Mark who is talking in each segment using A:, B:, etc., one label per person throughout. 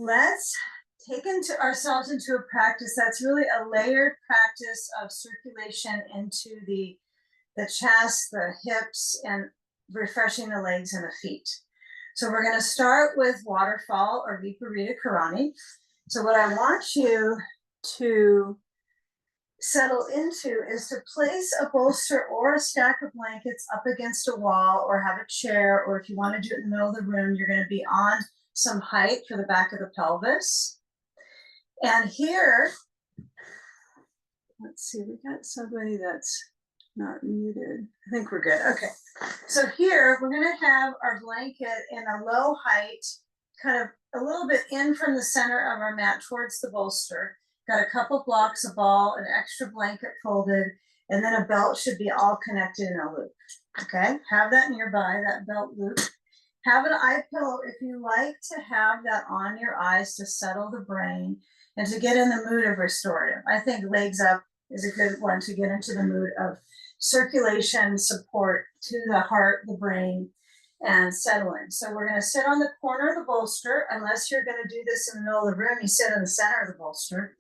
A: let's take into ourselves into a practice that's really a layered practice of circulation into the chest, the hips, and refreshing the legs and the feet. So we're going to start with waterfall or Viparita Karani. So what I want you to settle into is to place a bolster or a stack of blankets up against a wall, or have a chair, or if you want to do it in the middle of the room, you're going to be on some height for the back of the pelvis. And here, let's see, we got somebody that's not muted. I think we're good. Okay. So here we're going to have our blanket in a low height, kind of a little bit in from the center of our mat towards the bolster. Got a couple blocks of ball, an extra blanket folded, and then a belt should be all connected in a loop. Okay. Have that nearby, that belt loop. Have an eye pillow if you like to have that on your eyes to settle the brain and to get in the mood of restorative. I think legs up is a good one to get into the mood of circulation support to the heart, the brain, and settling. So we're going to sit on the corner of the bolster. Unless you're going to do this in the middle of the room, you sit in the center of the bolster.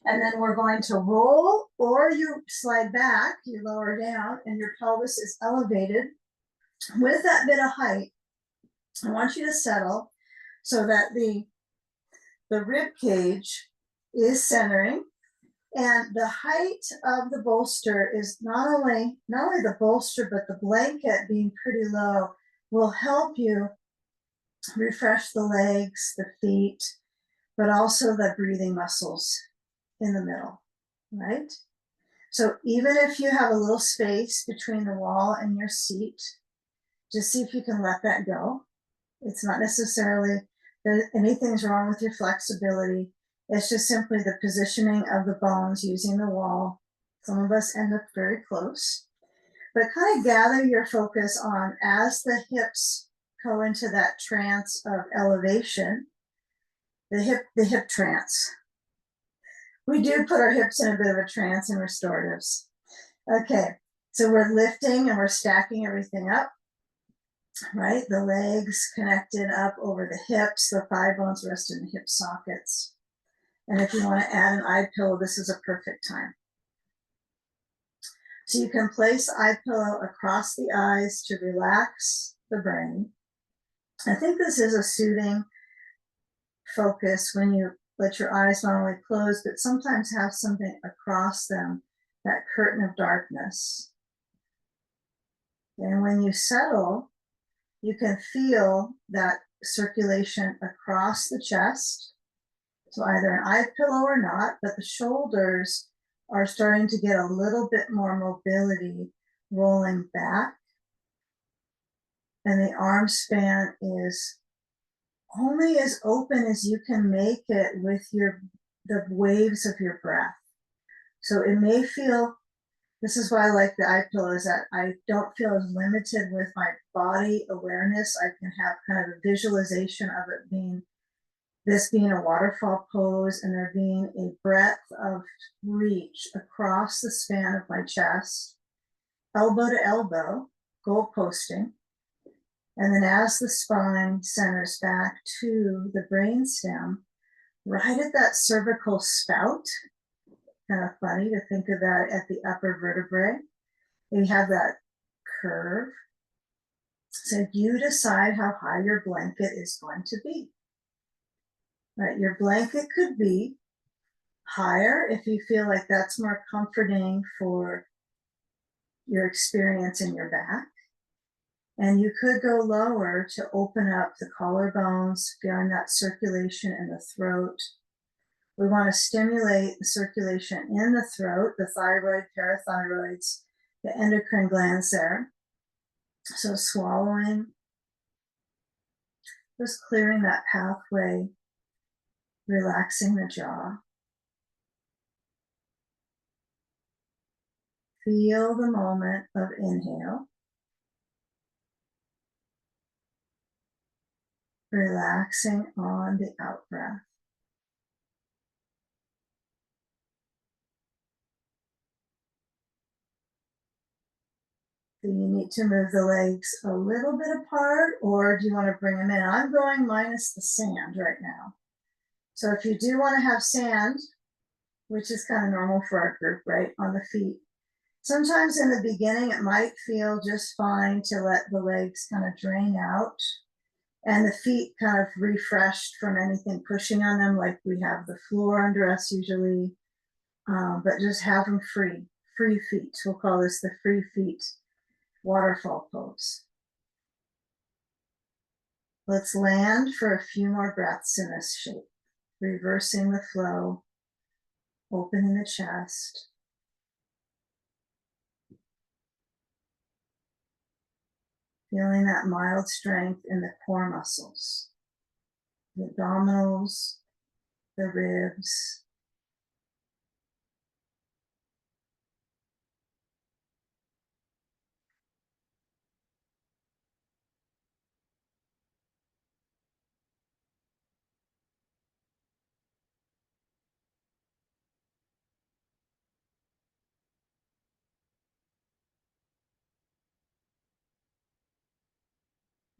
A: And then we're going to roll, or you slide back, you lower down, and your pelvis is elevated with that bit of height. I want you to settle so that the rib cage is centering, and the height of the bolster is not only the bolster, but the blanket being pretty low will help you refresh the legs, the feet, but also the breathing muscles in the middle, right? So even if you have a little space between the wall and your seat, just see if you can let that go. It's not necessarily that anything's wrong with your flexibility. It's just simply the positioning of the bones using the wall. Some of us end up very close, but kind of gather your focus on, as the hips go into that trance of elevation, the hip trance. We do put our hips in a bit of a trance in restoratives. Okay, so we're lifting and we're stacking everything up. Right, the legs connected up over the hips, the thigh bones rest in the hip sockets. And if you want to add an eye pillow, this is a perfect time. So you can place eye pillow across the eyes to relax the brain. I think this is a soothing focus when you let your eyes not only close, but sometimes have something across them, that curtain of darkness. And when you settle, you can feel that circulation across the chest. So either an eye pillow or not, but the shoulders are starting to get a little bit more mobility rolling back. And the arm span is only as open as you can make it with the waves of your breath. So it may feel, this is why I like the eye pillow, is that I don't feel as limited with my body awareness. I can have kind of a visualization of it being, this being a waterfall pose, and there being a breadth of reach across the span of my chest, elbow to elbow, goal posting. And then as the spine centers back to the brainstem, right at that cervical spout, kind of funny to think of that at the upper vertebrae. You have that curve. So you decide how high your blanket is going to be. Right, your blanket could be higher if you feel like that's more comforting for your experience in your back. And you could go lower to open up the collarbones, feeling that circulation in the throat. We want to stimulate the circulation in the throat, the thyroid, parathyroids, the endocrine glands there. So swallowing, just clearing that pathway, relaxing the jaw. Feel the moment of inhale. Relaxing on the out breath. Do you need to move the legs a little bit apart, or do you want to bring them in? I'm going minus the sand right now. So if you do want to have sand, which is kind of normal for our group, right, on the feet, sometimes in the beginning it might feel just fine to let the legs kind of drain out and the feet kind of refreshed from anything pushing on them, like we have the floor under us usually, but just have them free feet. We'll call this the free feet waterfall pose. Let's land for a few more breaths in this shape, reversing the flow, opening the chest. Feeling that mild strength in the core muscles, the abdominals, the ribs.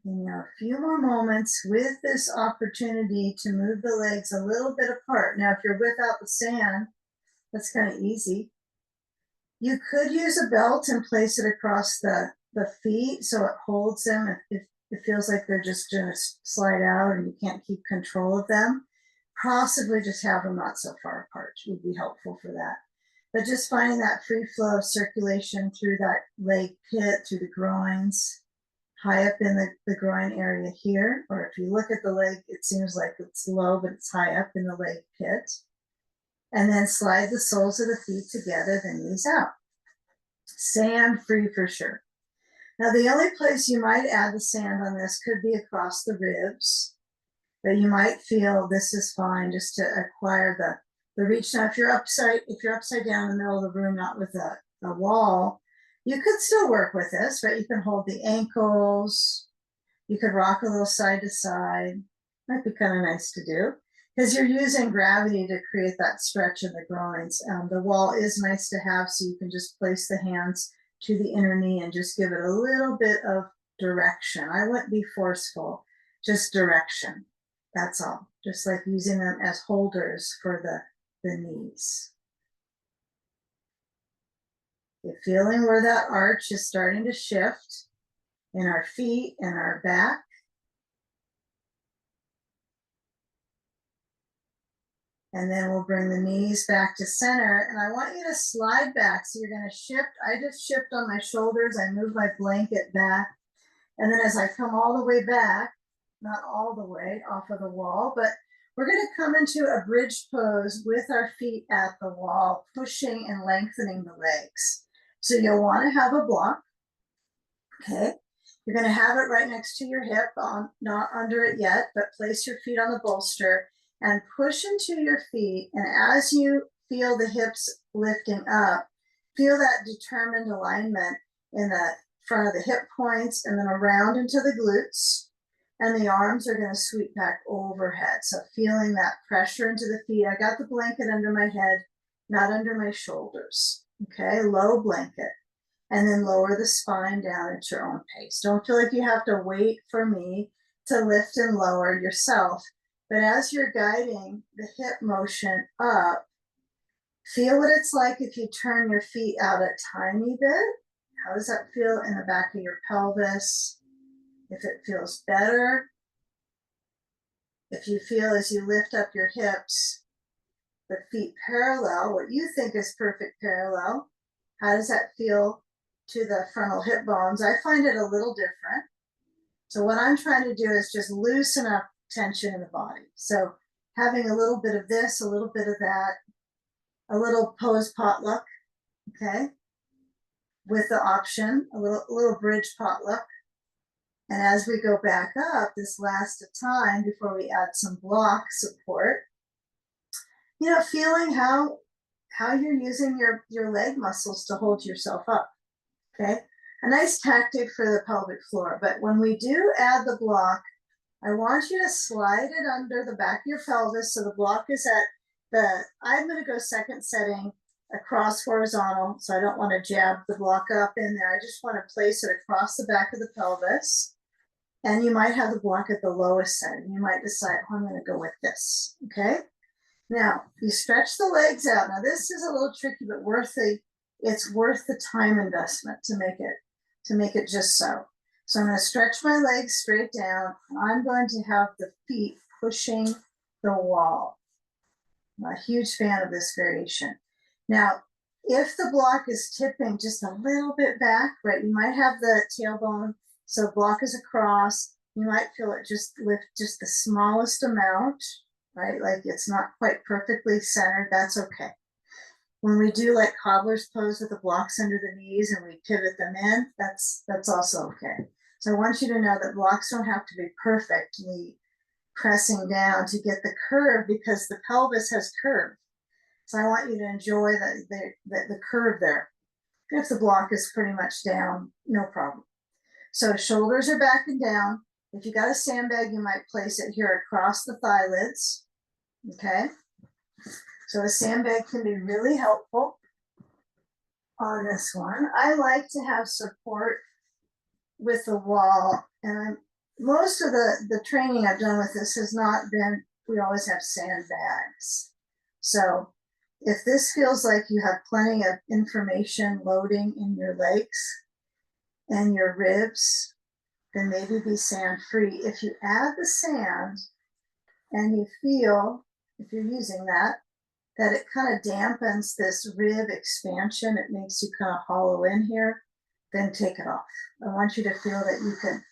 A: And now a few more moments with this opportunity to move the legs a little bit apart. Now, if you're without the sand, that's kind of easy. You could use a belt and place it across the feet so it holds them if it feels like they're just going to slide out and you can't keep control of them. Possibly just have them not so far apart would be helpful for that. But just finding that free flow of circulation through that leg pit, through the groins, high up in the groin area here, or if you look at the leg, it seems like it's low, but it's high up in the leg pit. And then slide the soles of the feet together, the knees out. Sand free for sure. Now, the only place you might add the sand on this could be across the ribs, but you might feel this is fine just to acquire the reach. Now, if you're upside down in the middle of the room, not with a wall, you could still work with this, right? You can hold the ankles. You could rock a little side to side. Might be kind of nice to do because you're using gravity to create that stretch in the groins. The wall is nice to have, so you can just place the hands to the inner knee and just give it a little bit of direction. I wouldn't be forceful, just direction. That's all. Just like using them as holders for the knees. You're feeling where that arch is starting to shift in our feet and our back. And then we'll bring the knees back to center. And I want you to slide back. So you're going to shift. I just shift on my shoulders. I move my blanket back. And then as I come all the way back, not all the way off of the wall, but we're going to come into a bridge pose with our feet at the wall, pushing and lengthening the legs. So you'll want to have a block. Okay. You're going to have it right next to your hip, not under it yet, but place your feet on the bolster and push into your feet. And as you feel the hips lifting up, feel that determined alignment in the front of the hip points and then around into the glutes. And the arms are going to sweep back overhead. So feeling that pressure into the feet. I got the blanket under my head, not under my shoulders. Okay, low blanket. And then lower the spine down at your own pace. Don't feel like you have to wait for me to lift and lower yourself. But as you're guiding the hip motion up, feel what it's like if you turn your feet out a tiny bit. How does that feel in the back of your pelvis? If it feels better, if you feel as you lift up your hips, the feet parallel, what you think is perfect parallel, how does that feel to the frontal hip bones? I find it a little different. So what I'm trying to do is just loosen up tension in the body. So having a little bit of this, a little bit of that, a little pose potluck, okay? With the option, a little bridge potluck. And as we go back up, this last time before we add some block support, you know, feeling how you're using your leg muscles to hold yourself up, okay? A nice tactic for the pelvic floor. But when we do add the block, I want you to slide it under the back of your pelvis. So the block is I'm going to go second setting across horizontal. So I don't want to jab the block up in there. I just want to place it across the back of the pelvis. And you might have the block at the lowest setting. You might decide, oh, I'm going to go with this, okay? Now you stretch the legs out. Now this is a little tricky, but it's worth the time investment to make it just so. So I'm going to stretch my legs straight down. I'm going to have the feet pushing the wall. I'm a huge fan of this variation. Now, if the block is tipping just a little bit back, right, you might have the tailbone, so block is across. You might feel it just lift just the smallest amount, right? Like it's not quite perfectly centered. That's okay. When we do like cobbler's pose with the blocks under the knees and we pivot them in, that's also okay. So I want you to know that blocks don't have to be perfectly pressing down to get the curve because the pelvis has curve. So I want you to enjoy the curve there. If the block is pretty much down, no problem. So shoulders are back and down. If you got a sandbag, you might place it here across the thigh lids. Okay. So a sandbag can be really helpful on this one. I like to have support with the wall, and most of the training I've done with this has not been, we always have sandbags. So if this feels like you have plenty of information loading in your legs and your ribs, then maybe be sand free. If you add the sand and you feel, if you're using that it kind of dampens this rib expansion, it makes you kind of hollow in here, then take it off. I want you to feel that you can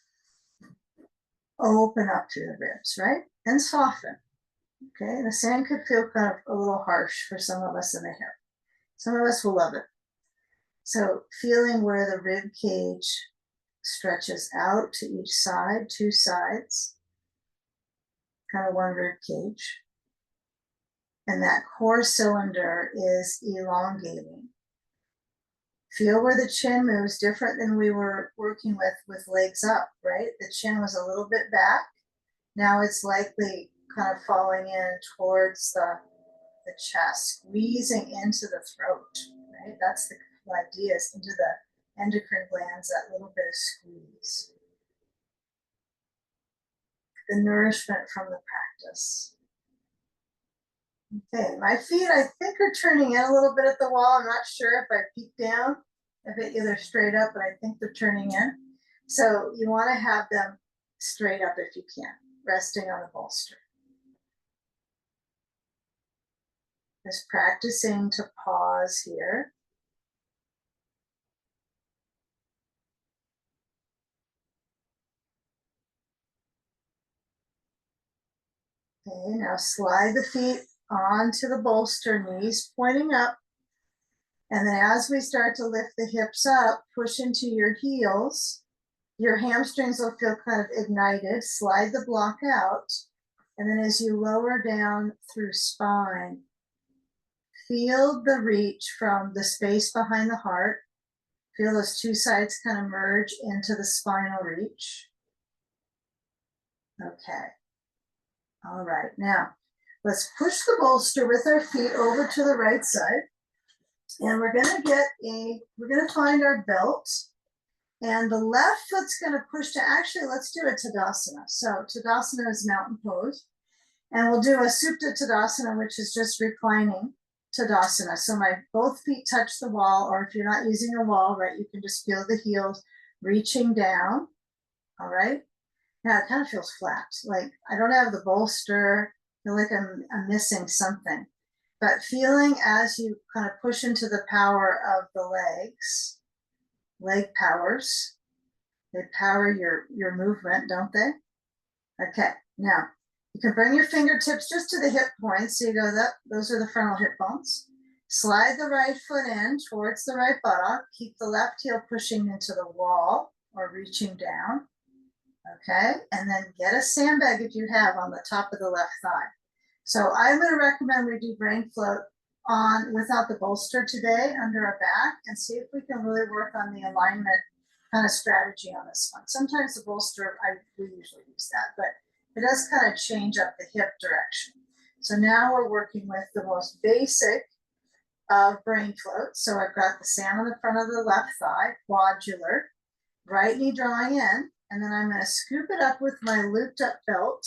A: open up through the ribs, right? And soften. Okay, the sand could feel kind of a little harsh for some of us in the hip. Some of us will love it. So feeling where the rib cage stretches out to each side, two sides, kind of one rib cage. And that core cylinder is elongating. Feel where the chin moves, different than we were working with legs up, right? The chin was a little bit back. Now it's likely kind of falling in towards the chest, squeezing into the throat, right? That's the idea, is into the endocrine glands, that little bit of squeeze. The nourishment from the practice. Okay, my feet I think are turning in a little bit at the wall. I'm not sure if I peek down, if they're straight up, but I think they're turning in. So you want to have them straight up if you can, resting on the bolster. Just practicing to pause here. Okay, now slide the feet onto the bolster, knees pointing up. And then as we start to lift the hips up, push into your heels. Your hamstrings will feel kind of ignited. Slide the block out. And then as you lower down through spine, feel the reach from the space behind the heart. Feel those two sides kind of merge into the spinal reach. Okay. All right. Now, let's push the bolster with our feet over to the right side. And we're going to find our belt. And the left foot's going to push to, actually, let's do a Tadasana. So Tadasana is mountain pose. And we'll do a Supta Tadasana, which is just reclining Tadasana. So my both feet touch the wall, or if you're not using a wall, right, you can just feel the heels reaching down. All right. Now it kind of feels flat. Like I don't have the bolster. I feel like I'm missing something. But feeling as you kind of push into the power of the legs, leg powers, they power your movement, don't they? Okay, now you can bring your fingertips just to the hip points. So you go that, those are the frontal hip bones. Slide the right foot in towards the right buttock. Keep the left heel pushing into the wall or reaching down. Okay, and then get a sandbag if you have on the top of the left thigh. So I'm going to recommend we do brain float on without the bolster today under our back and see if we can really work on the alignment kind of strategy on this one. Sometimes the bolster, we usually use that, but it does kind of change up the hip direction. So now we're working with the most basic of brain float. So I've got the sand on the front of the left thigh, quadular, right knee drawing in, and then I'm going to scoop it up with my looped up belt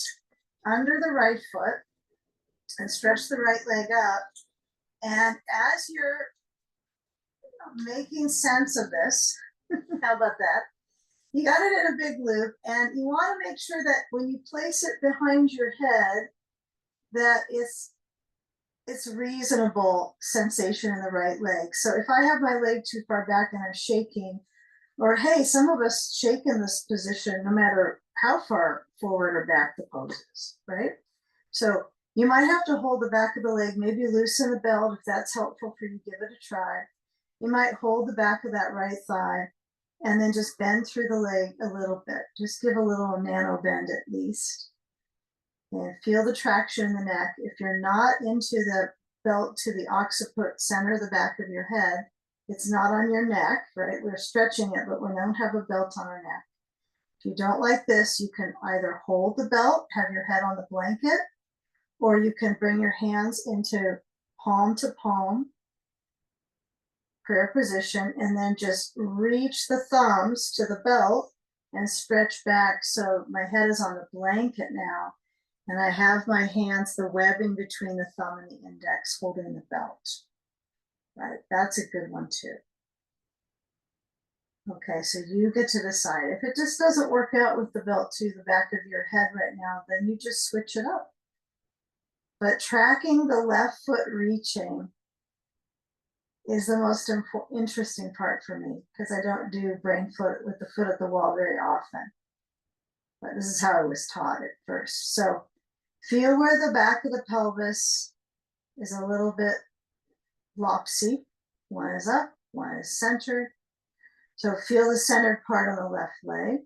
A: under the right foot. and stretch the right leg up. And as you're making sense of this, how about that? You got it in a big loop, and you want to make sure that when you place it behind your head, that it's reasonable sensation in the right leg. So if I have my leg too far back and I'm shaking, or hey, some of us shake in this position no matter how far forward or back the pose is, right? So you might have to hold the back of the leg, maybe loosen the belt if that's helpful for you, give it a try. You might hold the back of that right thigh and then just bend through the leg a little bit. Just give a little nano bend at least. And feel the traction in the neck. If you're not into the belt to the occiput center of the back of your head, it's not on your neck, right? We're stretching it, but we don't have a belt on our neck. If you don't like this, you can either hold the belt, have your head on the blanket, or you can bring your hands into palm to palm, prayer position, and then just reach the thumbs to the belt and stretch back. So my head is on the blanket now, and I have my hands, the webbing between the thumb and the index, holding the belt. Right, that's a good one too. Okay, so you get to decide. If it just doesn't work out with the belt to the back of your head right now, then you just switch it up. But tracking the left foot reaching is the most interesting part for me, because I don't do brain foot with the foot at the wall very often. But this is how I was taught at first. So feel where the back of the pelvis is a little bit lopsy. One is up, one is centered. So feel the centered part on the left leg.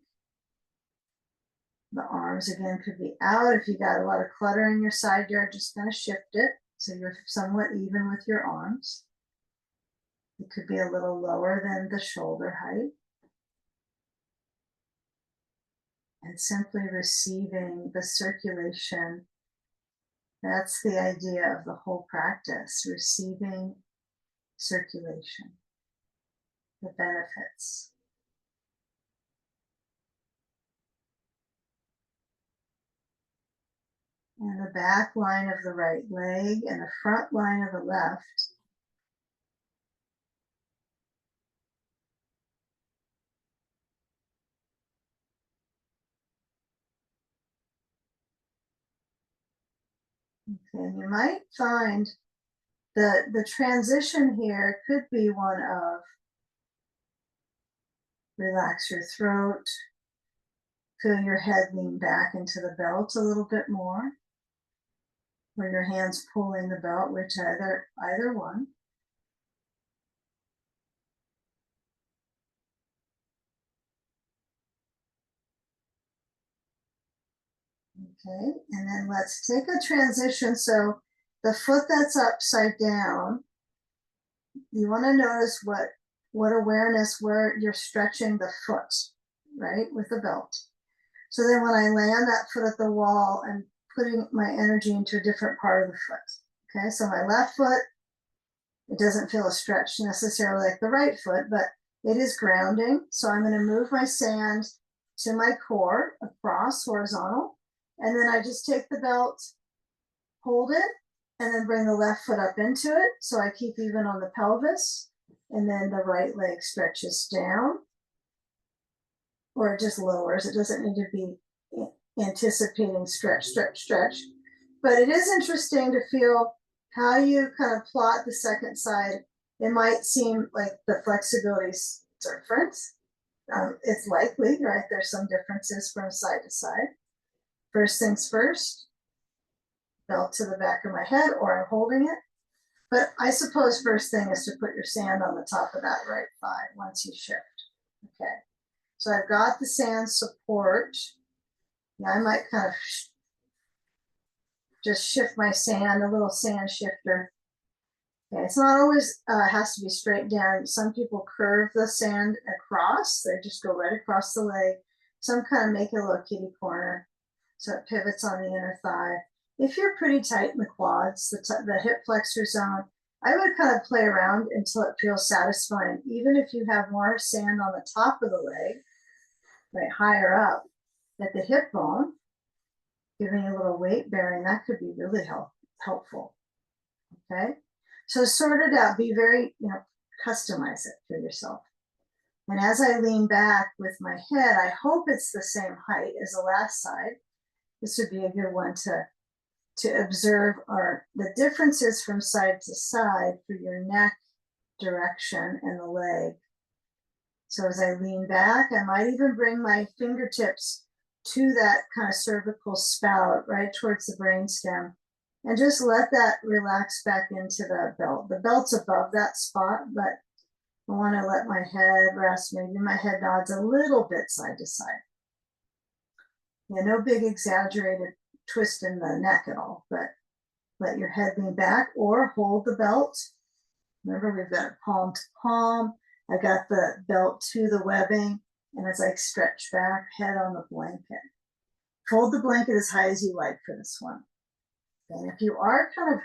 A: The arms again could be out. If you got a lot of clutter in your side yard, just kind of shift it so you're somewhat even with your arms. It could be a little lower than the shoulder height. And simply receiving the circulation. That's the idea of the whole practice, receiving circulation, the benefits. And the back line of the right leg and the front line of the left. Okay, and you might find that the transition here could be one of relax your throat, feel your head lean back into the belt a little bit more, or your hands pulling the belt, which either one. Okay, and then let's take a transition. So the foot that's upside down, you want to notice what awareness where you're stretching the foot, right, with the belt. So then when I land that foot at the wall, I'm putting my energy into a different part of the foot. Okay, so my left foot, it doesn't feel a stretch necessarily like the right foot, but it is grounding. So I'm going to move my sand to my core across horizontal. And then I just take the belt, hold it, and then bring the left foot up into it. So I keep even on the pelvis. And then the right leg stretches down. Or it just lowers. It doesn't need to be anticipating stretch, stretch, stretch. But it is interesting to feel how you kind of plot the second side. It might seem like the flexibility is different. It's likely, right? There's some differences from side to side. First things first, belt to the back of my head, or I'm holding it. But I suppose first thing is to put your sand on the top of that right thigh once you shift. Okay. So I've got the sand support. Yeah, I might kind of just shift my sand, a little sand shifter. Okay, it's not always has to be straight down. Some people curve the sand across. They just go right across the leg. Some kind of make it a little kitty corner so it pivots on the inner thigh. If you're pretty tight in the quads, the hip flexor zone, I would kind of play around until it feels satisfying. Even if you have more sand on the top of the leg, right higher up at the hip bone, giving a little weight bearing, that could be really helpful. Okay, so sort it out, be very, customize it for yourself. And as I lean back with my head, I hope it's the same height as the last side. This would be a good one to observe are the differences from side to side for your neck direction and the leg. So as I lean back, I might even bring my fingertips to that kind of cervical spout right towards the brainstem and just let that relax back into the belt. The belt's above that spot, but I want to let my head rest. Maybe my head nods a little bit side to side. Yeah, no big exaggerated twist in the neck at all, but let your head lean back or hold the belt. Remember, we've got palm to palm. I got the belt to the webbing, and as I stretch back, head on the blanket. Fold the blanket as high as you like for this one. And if you are kind of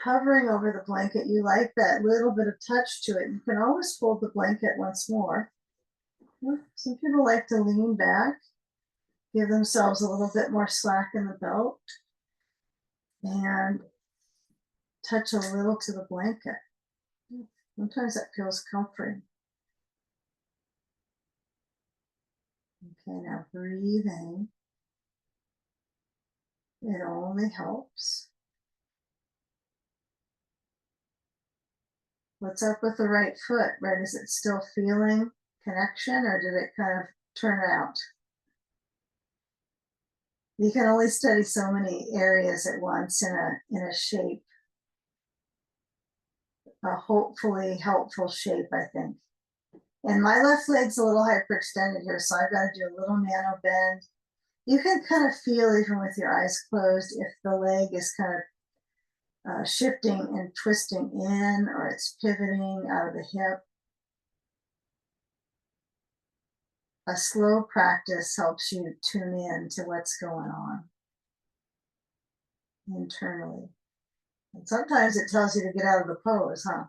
A: hovering over the blanket, you like that little bit of touch to it, you can always fold the blanket once more. Some people like to lean back, give themselves a little bit more slack in the belt, and touch a little to the blanket. Sometimes that feels comforting. Okay, now breathe in. It only helps. What's up with the right foot, right? Is it still feeling connection or did it kind of turn out? You can only study so many areas at once in a shape, a hopefully helpful shape, I think. And my left leg's a little hyperextended here, so I've got to do a little nano bend. You can kind of feel, even with your eyes closed, if the leg is kind of shifting and twisting in, or it's pivoting out of the hip. A slow practice helps you tune in to what's going on internally. And sometimes it tells you to get out of the pose, huh?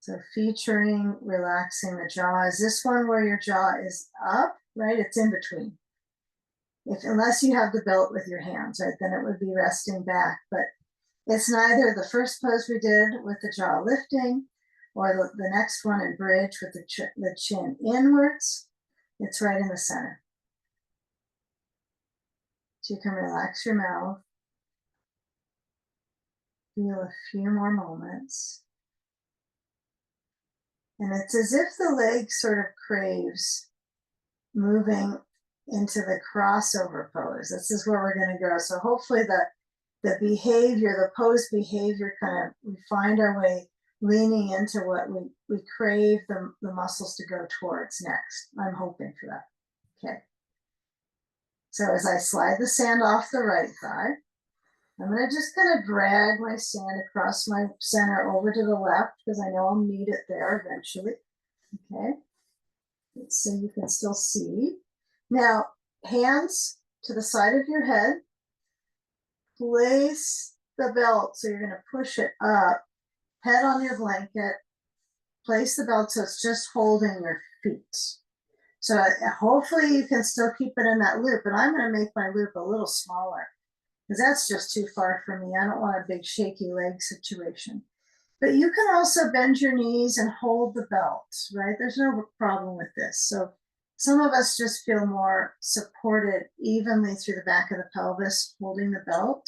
A: So featuring relaxing the jaw. Is this one where your jaw is up, right? It's in between. Unless you have the belt with your hands, right? Then it would be resting back. But it's neither the first pose we did with the jaw lifting or the next one in bridge with the chin inwards. It's right in the center. So you can relax your mouth. Feel a few more moments. And it's as if the leg sort of craves moving into the crossover pose. This is where we're going to go. So hopefully the behavior, the pose behavior, kind of, we find our way leaning into what we crave the muscles to go towards next. I'm hoping for that. Okay. So as I slide the sand off the right thigh, I'm going to just kind of drag my sand across my center over to the left because I know I'll need it there eventually. Okay. So you can still see. Now, hands to the side of your head. Place the belt, so you're going to push it up, head on your blanket, place the belt so it's just holding your feet. So hopefully you can still keep it in that loop, but I'm going to make my loop a little smaller because that's just too far for me. I don't want a big shaky leg situation. But you can also bend your knees and hold the belt, right? There's no problem with this. So some of us just feel more supported evenly through the back of the pelvis, holding the belt,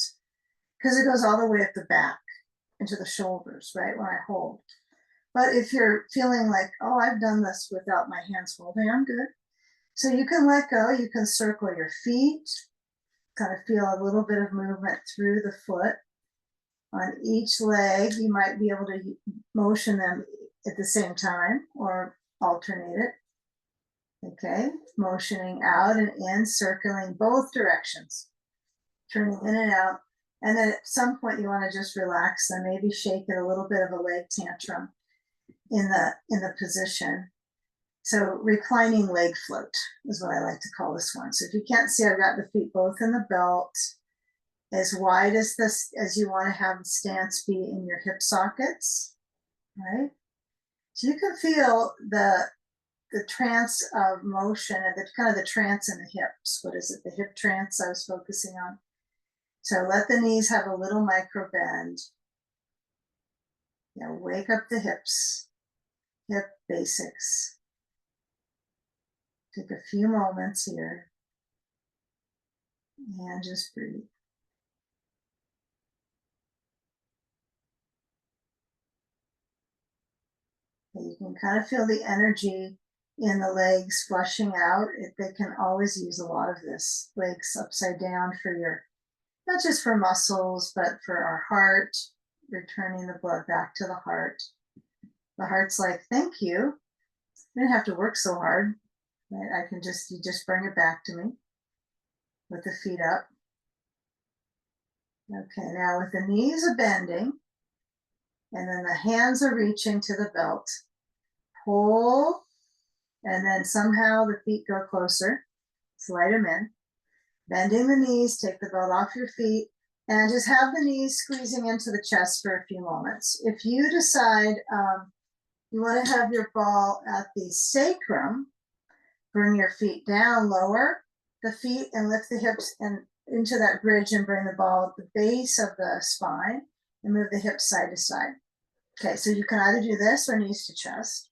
A: because it goes all the way up the back into the shoulders, right, when I hold. But if you're feeling like, oh, I've done this without my hands holding, I'm good. So you can let go, you can circle your feet, kind of feel a little bit of movement through the foot. On each leg, you might be able to motion them at the same time or alternate it. Okay, motioning out and in, circling both directions, turning in and out. And then at some point you want to just relax them, maybe shake it a little bit of a leg tantrum in the position. So reclining leg float is what I like to call this one. So if you can't see, I've got the feet both in the belt, as wide as you want to have the stance be in your hip sockets, right? So you can feel the the trance of motion and the kind of the trance in the hips. What is it? The hip trance I was focusing on. So let the knees have a little micro bend. Yeah, wake up the hips, hip basics. Take a few moments here and just breathe. And you can kind of feel the energy in the legs flushing out. They can always use a lot of this. Legs upside down for your, not just for muscles, but for our heart, returning the blood back to the heart. The heart's like, thank you. I didn't have to work so hard. Right? You just bring it back to me with the feet up. Okay, now with the knees are bending and then the hands are reaching to the belt, pull, and then somehow the feet go closer, slide them in, bending the knees, take the belt off your feet, and just have the knees squeezing into the chest for a few moments. If you decide you want to have your ball at the sacrum, bring your feet down, lower the feet and lift the hips and into that bridge and bring the ball at the base of the spine and move the hips side to side. Okay, so you can either do this or knees to chest.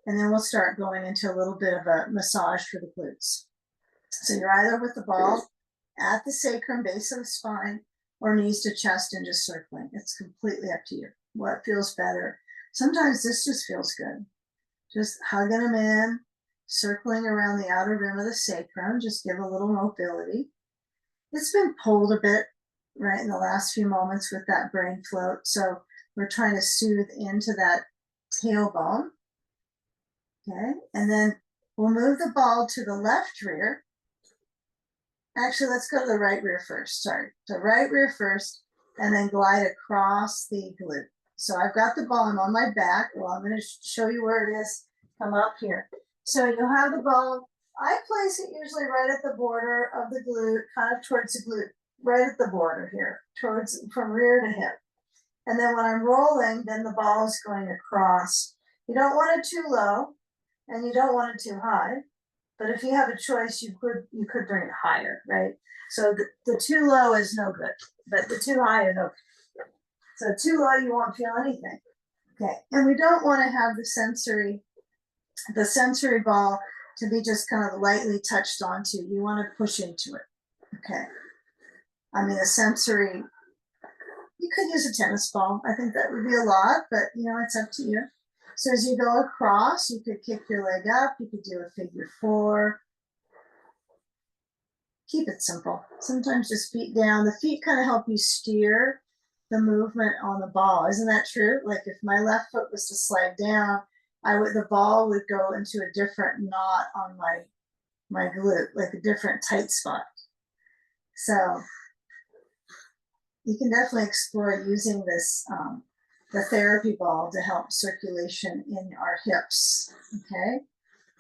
A: And then we'll start going into a little bit of a massage for the glutes. So you're either with the ball at the sacrum, base of the spine, or knees to chest and just circling. It's completely up to you. What feels better? Sometimes this just feels good. Just hugging them in, circling around the outer rim of the sacrum, just give a little mobility. It's been pulled a bit right in the last few moments with that brain float. So we're trying to soothe into that tailbone. Okay, and then we'll move the ball to the left rear. Actually, let's go to the right rear first. Sorry, so right rear first, and then glide across the glute. So I've got the ball, I'm on my back. Well, I'm going to show you where it is. Come up here. So you'll have the ball. I place it usually right at the border of the glute, kind of towards the glute, right at the border here, towards from rear to hip. And then when I'm rolling, then the ball is going across. You don't want it too low, and you don't want it too high. But if you have a choice, you could bring it higher, right? So the too low is no good, but the too high is okay. So too low, you won't feel anything. Okay, and we don't want to have the sensory ball to be just kind of lightly touched onto. You want to push into it. Okay. I mean, a sensory, you could use a tennis ball. I think that would be a lot, but you know, it's up to you. So as you go across, you could kick your leg up. You could do a figure 4. Keep it simple. Sometimes just feet down. The feet kind of help you steer the movement on the ball. Isn't that true? Like if my left foot was to slide down, the ball would go into a different knot on my glute, like a different tight spot. So you can definitely explore using this the therapy ball to help circulation in our hips. Okay,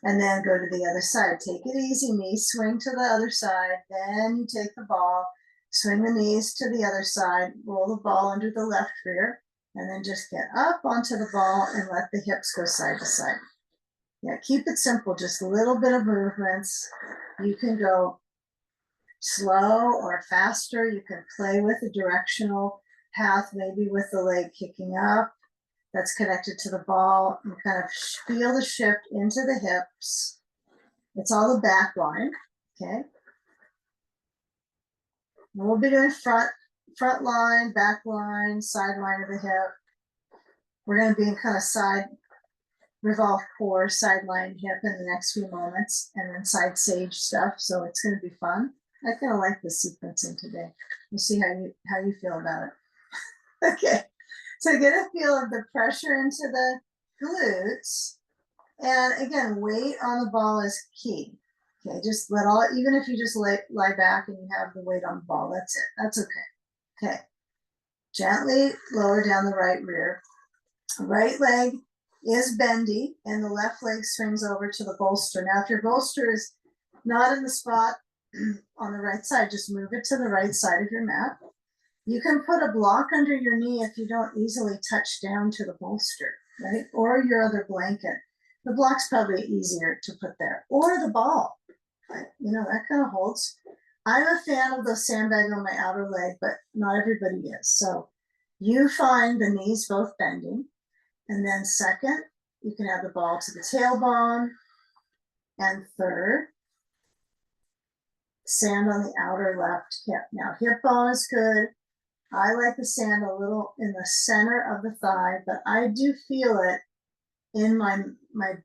A: and then go to the other side. Take it easy, knees swing to the other side. Then you take the ball, swing the knees to the other side, roll the ball under the left rear, and then just get up onto the ball and let the hips go side to side. Yeah, keep it simple, just a little bit of movements. You can go slow or faster. You can play with a directional path, maybe with the leg kicking up that's connected to the ball. You kind of feel the shift into the hips. It's all the back line, okay? And we'll be doing front line, back line, side line of the hip. We're going to be in kind of side revolve core, sideline hip in the next few moments, and then side sage stuff. So it's going to be fun. I kind of like this sequencing today. We'll see how you feel about it. Okay, so get a feel of the pressure into the glutes, and again, weight on the ball is key. Okay, just even if you just lie back and you have the weight on the ball, that's it. That's okay. Okay, gently lower down the right rear. Right leg is bendy and the left leg swings over to the bolster. Now, if your bolster is not in the spot on the right side, just move it to the right side of your mat. You can put a block under your knee if you don't easily touch down to the bolster, right? Or your other blanket. The block's probably easier to put there, or the ball. You know, that kind of holds. I'm a fan of the sandbag on my outer leg, but not everybody is. So you find the knees both bending. And then second, you can have the ball to the tailbone. And third, sand on the outer left hip. Now hip bone is good. I like the sand a little in the center of the thigh, but I do feel it in my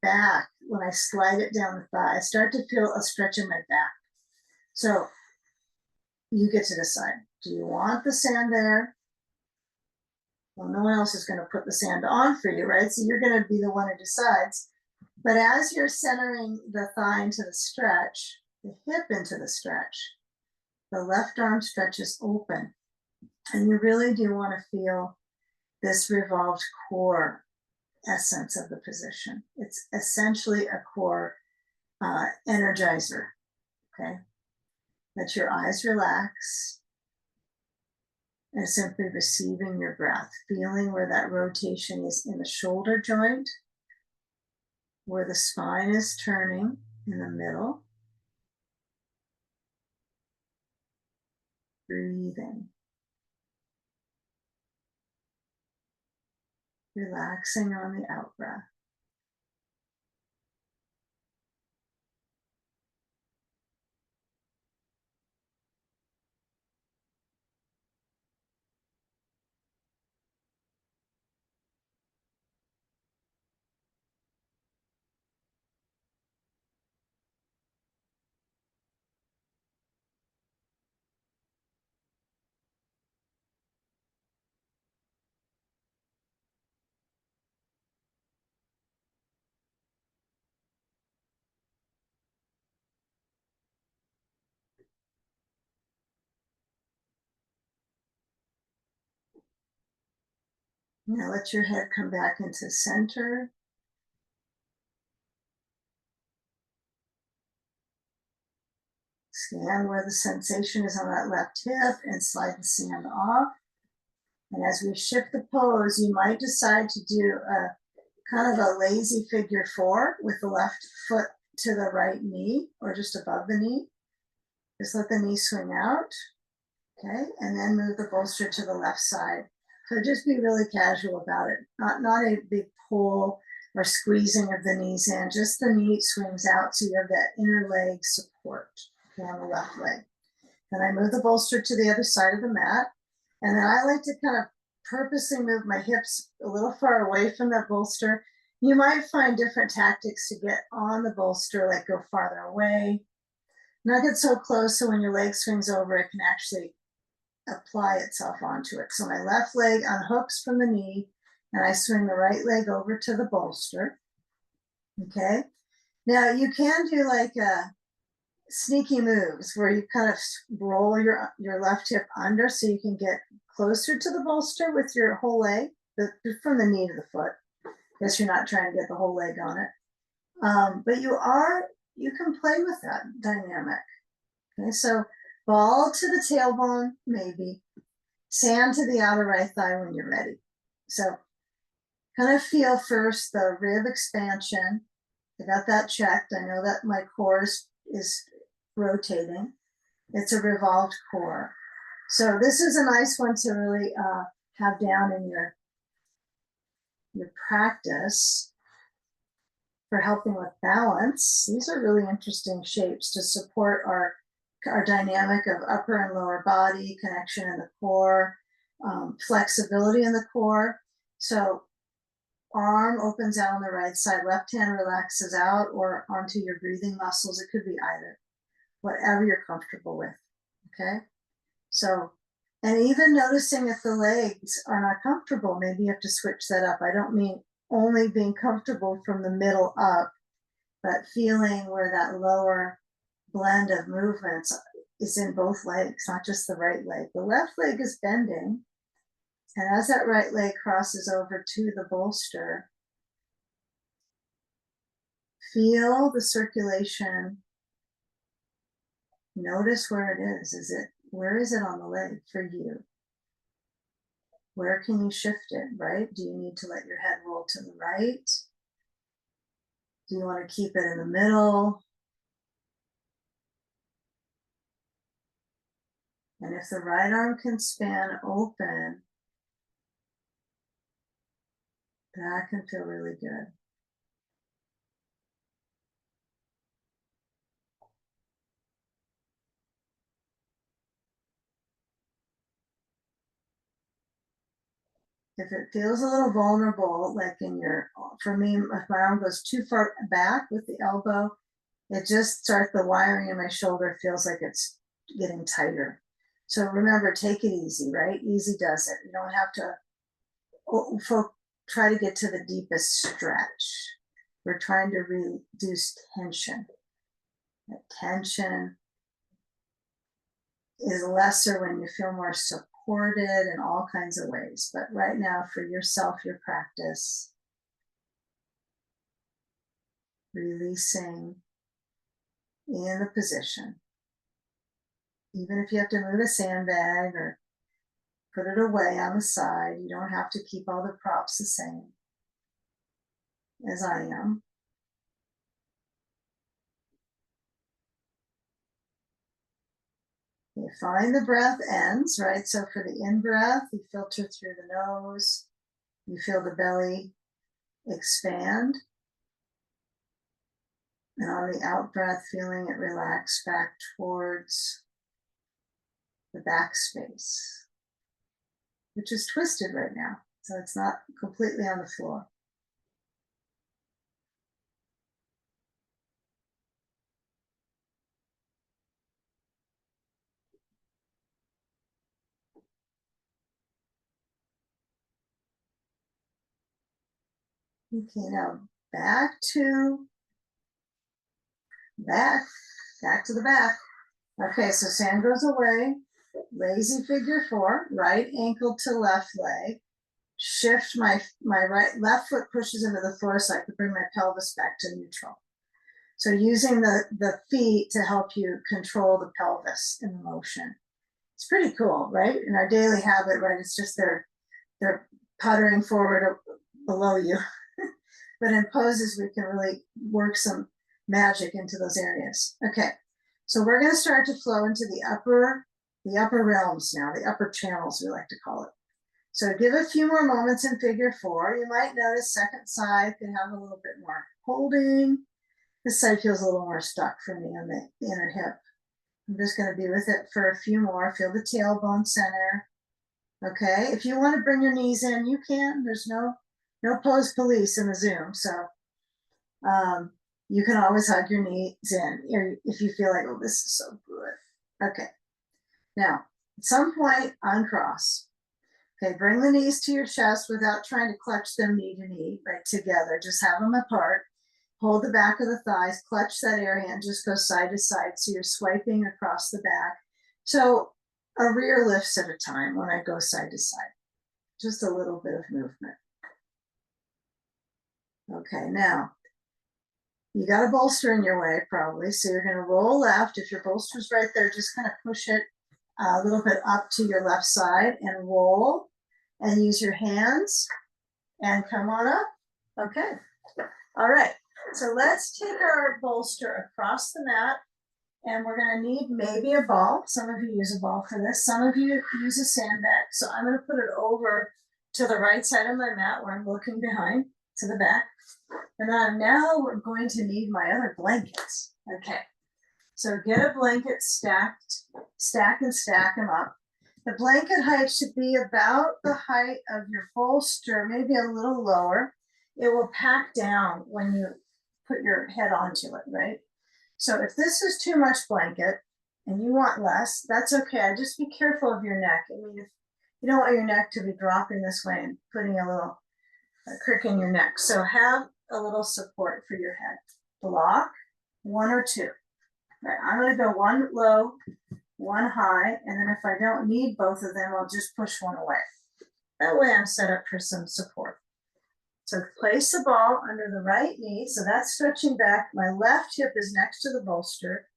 A: back when I slide it down the thigh. I start to feel a stretch in my back. So you get to decide. Do you want the sand there? Well, no one else is going to put the sand on for you, right? So you're going to be the one who decides. But as you're centering the thigh into the stretch, the hip into the stretch, the left arm stretches open. And you really do want to feel this revolved core essence of the position. It's essentially a core energizer, okay? Let your eyes relax and simply receiving your breath, feeling where that rotation is in the shoulder joint, where the spine is turning in the middle. Breathing. Relaxing on the out breath. Now let your head come back into center. Scan where the sensation is on that left hip and slide the sand off. And as we shift the pose, you might decide to do a kind of a lazy figure 4 with the left foot to the right knee or just above the knee. Just let the knee swing out, okay? And then move the bolster to the left side. So just be really casual about it. Not a big pull or squeezing of the knees in, just the knee swings out so you have that inner leg support, okay, on the left leg. Then I move the bolster to the other side of the mat. And then I like to kind of purposely move my hips a little far away from that bolster. You might find different tactics to get on the bolster, like go farther away, not get so close so when your leg swings over, it can actually apply itself onto it. So my left leg unhooks from the knee and I swing the right leg over to the bolster. Okay. Now you can do like a sneaky moves where you kind of roll your left hip under so you can get closer to the bolster with your whole leg, from the knee to the foot. Guess you're not trying to get the whole leg on it. But you can play with that dynamic. Okay, so ball to the tailbone, maybe. Sand to the outer right thigh when you're ready. So kind of feel first the rib expansion. I got that checked. I know that my core is rotating. It's a revolved core. So this is a nice one to really have down in your practice for helping with balance. These are really interesting shapes to support our dynamic of upper and lower body, connection in the core, flexibility in the core. So arm opens out on the right side, left hand relaxes out or onto your breathing muscles. It could be either, whatever you're comfortable with, okay? So, and even noticing if the legs are not comfortable, maybe you have to switch that up. I don't mean only being comfortable from the middle up, but feeling where that lower blend of movements is in both legs, not just the right leg. The left leg is bending, and as that right leg crosses over to the bolster, feel the circulation. Notice where it is. Where is it on the leg for you? Where can you shift it, right? Do you need to let your head roll to the right? Do you want to keep it in the middle? And if the right arm can span open, that can feel really good. If it feels a little vulnerable, like in your, for me, if my arm goes too far back with the elbow, it just starts, the wiring in my shoulder feels like it's getting tighter. So remember, take it easy, right? Easy does it. You don't have to try to get to the deepest stretch. We're trying to reduce tension. That tension is lesser when you feel more supported in all kinds of ways. But right now, for yourself, your practice, releasing in the position. Even if you have to move a sandbag or put it away on the side, you don't have to keep all the props the same as I am. You find the breath ends, right? So for the in-breath, you filter through the nose, you feel the belly expand. And on the out-breath, feeling it relax back towards the back space, which is twisted right now. So it's not completely on the floor. Okay, now back to back to the back. Okay, so sand goes away. Lazy figure 4, right ankle to left leg. Shift my left foot pushes into the floor so I can bring my pelvis back to neutral. So using the feet to help you control the pelvis in the motion. It's pretty cool, right? In our daily habit, right? It's just they're puttering forward below you. But in poses, we can really work some magic into those areas. Okay, so we're going to start to flow into the upper realms now, the upper channels, we like to call it. So give a few more moments in figure 4. You might notice second side can have a little bit more holding. This side feels a little more stuck for me on the inner hip. I'm just going to be with it for a few more. Feel the tailbone center. Okay, if you want to bring your knees in, you can. There's no pose police in the Zoom, so you can always hug your knees in if you feel like, oh, this is so good. Okay, now at some point uncross. Okay, bring the knees to your chest without trying to clutch them knee to knee, right together. Just have them apart. Hold the back of the thighs, clutch that area, and just go side to side. So you're swiping across the back. So a rear lifts at a time when I go side to side. Just a little bit of movement. Okay, now you got a bolster in your way probably. So you're going to roll left. If your bolster's right there, just kind of push it a little bit up to your left side and roll and use your hands and come on up. Okay. All right. So let's take our bolster across the mat and we're going to need maybe a ball. Some of you use a ball for this. Some of you use a sandbag. So I'm going to put it over to the right side of my mat where I'm looking behind to the back. And then now we're going to need my other blankets. Okay. So get a blanket stack and stack them up. The blanket height should be about the height of your bolster, maybe a little lower. It will pack down when you put your head onto it, right? So if this is too much blanket and you want less, that's okay. Just be careful of your neck. I mean, if you don't want your neck to be dropping this way and putting a crick in your neck. So have a little support for your head. Block 1 or 2. Right, I'm going to go 1 low, 1 high, and then if I don't need both of them, I'll just push one away. That way I'm set up for some support. So place the ball under the right knee. So that's stretching back. My left hip is next to the bolster.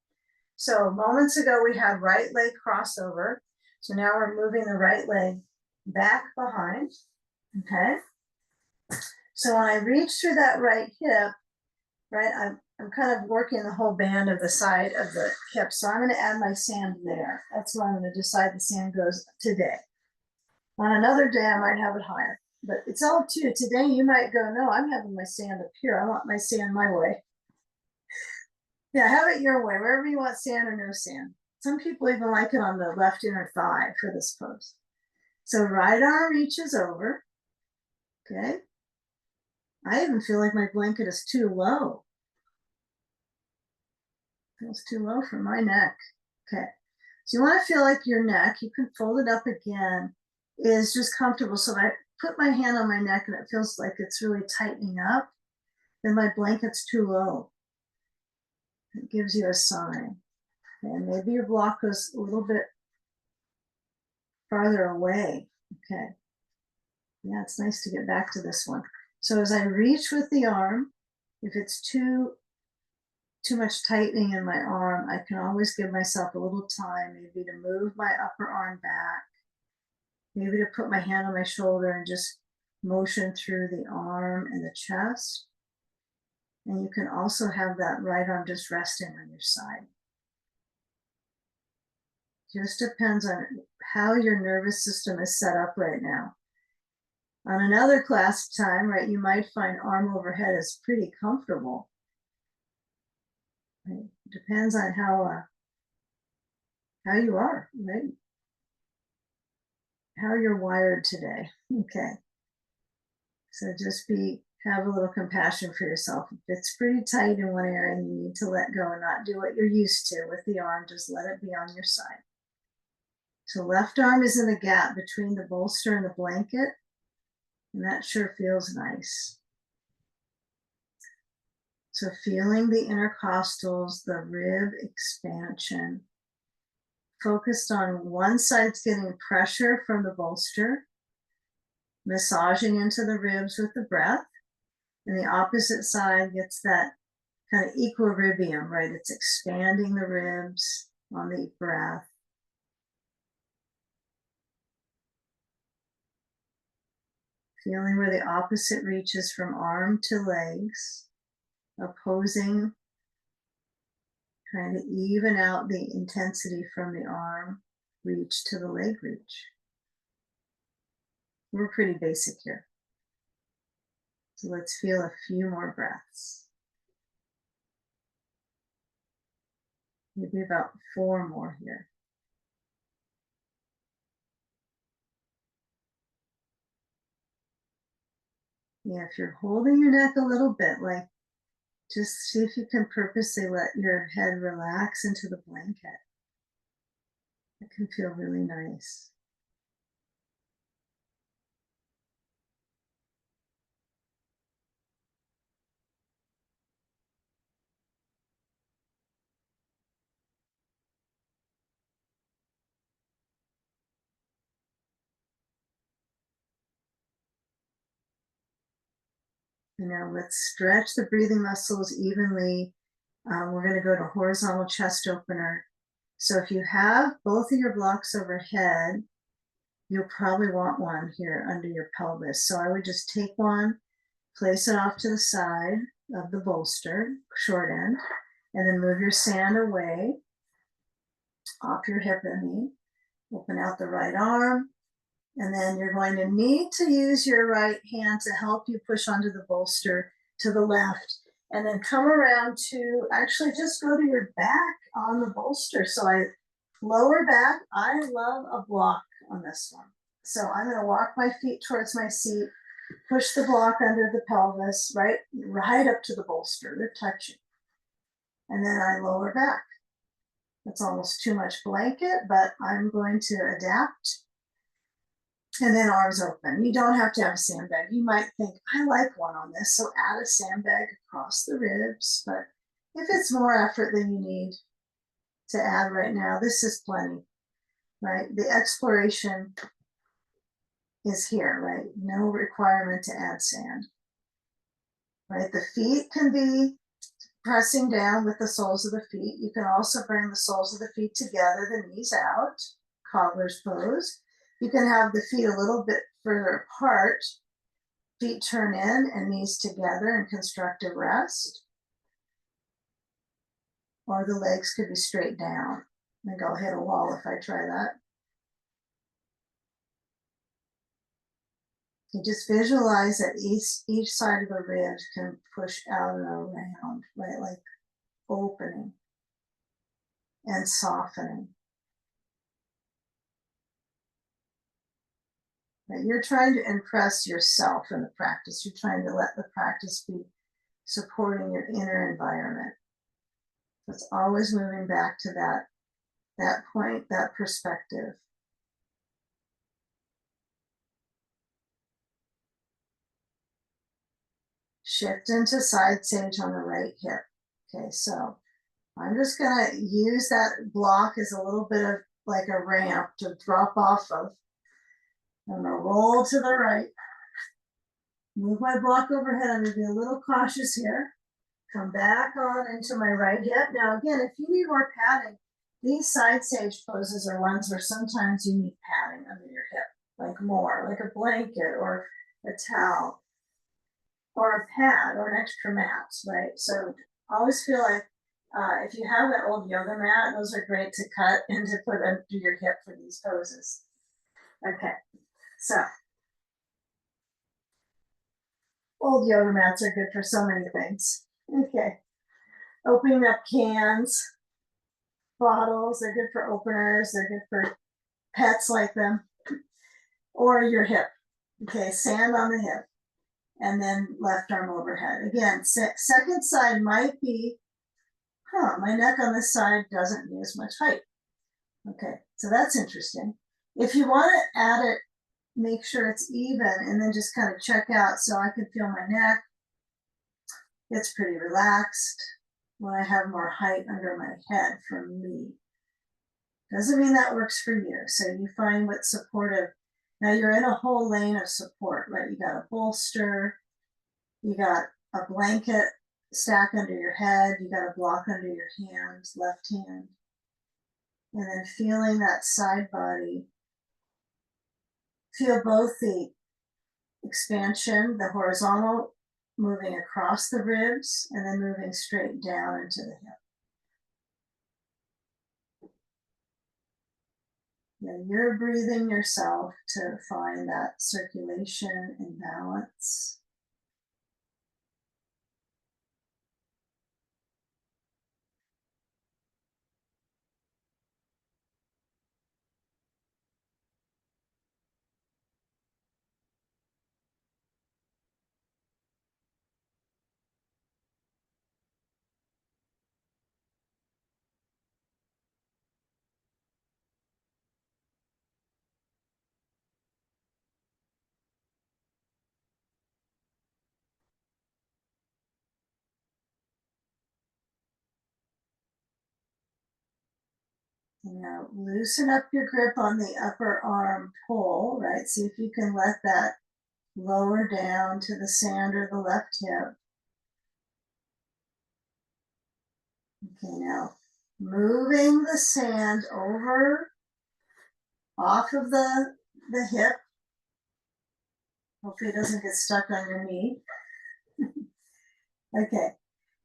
A: So moments ago, we had right leg crossover. So now we're moving the right leg back behind. Okay. So when I reach through that right hip, right? I'm kind of working the whole band of the side of the hip. So I'm gonna add my sand there. That's where I'm gonna decide the sand goes today. On another day, I might have it higher, but it's all up to you. Today, you might go, no, I'm having my sand up here. I want my sand my way. Yeah, have it your way, wherever you want sand or no sand. Some people even like it on the left inner thigh for this pose. So right arm reaches over, okay? I even feel like my blanket is too low. Feels too low for my neck. Okay, so you want to feel like your neck, you can fold it up again, is just comfortable. So if I put my hand on my neck and it feels like it's really tightening up, then my blanket's too low. It gives you a sign. And maybe your block goes a little bit farther away. Okay. Yeah, it's nice to get back to this one. So as I reach with the arm, if it's too much tightening in my arm, I can always give myself a little time, maybe to move my upper arm back, maybe to put my hand on my shoulder and just motion through the arm and the chest. And you can also have that right arm just resting on your side. Just depends on how your nervous system is set up right now. On another class time, right, you might find arm overhead is pretty comfortable. Right? Depends on how you are, right? How you're wired today. Okay. So just have a little compassion for yourself. If it's pretty tight in one area and you need to let go and not do what you're used to with the arm, just let it be on your side. So left arm is in the gap between the bolster and the blanket, and that sure feels nice. So feeling the intercostals, the rib expansion, focused on one side's getting pressure from the bolster, massaging into the ribs with the breath, and the opposite side gets that kind of equilibrium, right? It's expanding the ribs on the breath. Feeling where the opposite reaches from arm to legs, opposing, trying to even out the intensity from the arm reach to the leg reach. We're pretty basic here. So let's feel a few more breaths. Maybe about 4 more here. Yeah, if you're holding your neck a little bit, like just see if you can purposely let your head relax into the blanket. It can feel really nice. You know, let's stretch the breathing muscles evenly. We're going to go to horizontal chest opener. So if you have both of your blocks overhead, you'll probably want one here under your pelvis. So I would just take one, place it off to the side of the bolster, short end, and then move your sand away off your hip and knee. Open out the right arm, and then you're going to need to use your right hand to help you push onto the bolster to the left, and then come around to actually just go to your back on the bolster. So I lower back. I love a block on this one. So I'm going to walk my feet towards my seat, push the block under the pelvis, right up to the bolster. They're touching. And then I lower back. That's almost too much blanket, but I'm going to adapt. And then arms open. You don't have to have a sandbag. You might think, I like one on this, so add a sandbag across the ribs. But if it's more effort than you need to add right now, this is plenty, right? The exploration is here, right? No requirement to add sand, right? The feet can be pressing down with the soles of the feet. You can also bring the soles of the feet together, the knees out, cobbler's pose. You can have the feet a little bit further apart, feet turn in and knees together in constructive rest. or the legs could be straight down. I think I'll hit a wall if I try that. You just visualize that each side of the ribs can push out and around, right? Like opening and softening. Right? You're trying to impress yourself in the practice. You're trying to let the practice be supporting your inner environment. It's always moving back to that point, that perspective. Shift into side sage on the right hip. Okay, so I'm just gonna use that block as a little bit of like a ramp to drop off of. I'm gonna roll to the right, move my block overhead. I'm gonna be a little cautious here. Come back on into my right hip. Now again, if you need more padding, these side sage poses are ones where sometimes you need padding under your hip, like more, like a blanket or a towel or a pad or an extra mat, right? So always feel like if you have an old yoga mat, those are great to cut and to put under your hip for these poses. Okay, so old yoga mats are good for so many things. Okay, opening up cans, bottles, they're good for openers, they're good for pets like them, or your hip. Okay, sand on the hip, and then left arm overhead. Again, second side might be, my neck on this side doesn't need as much height. Okay, so that's interesting. If you want to add it, make sure it's even and then just kind of check out so I can feel my neck. It's pretty relaxed when I have more height under my head for me. Doesn't mean that works for you. So you find what's supportive. Now you're in a whole lane of support, right? You got a bolster, you got a blanket stack under your head, you got a block under your hand, left hand. And then feeling that side body. Feel both the expansion, the horizontal moving across the ribs and then moving straight down into the hip. And you're breathing yourself to find that circulation and balance. Now loosen up your grip on the upper arm pull, right? See if you can let that lower down to the sand or the left hip. Okay, now moving the sand over off of the hip. Hopefully it doesn't get stuck on your knee. Okay,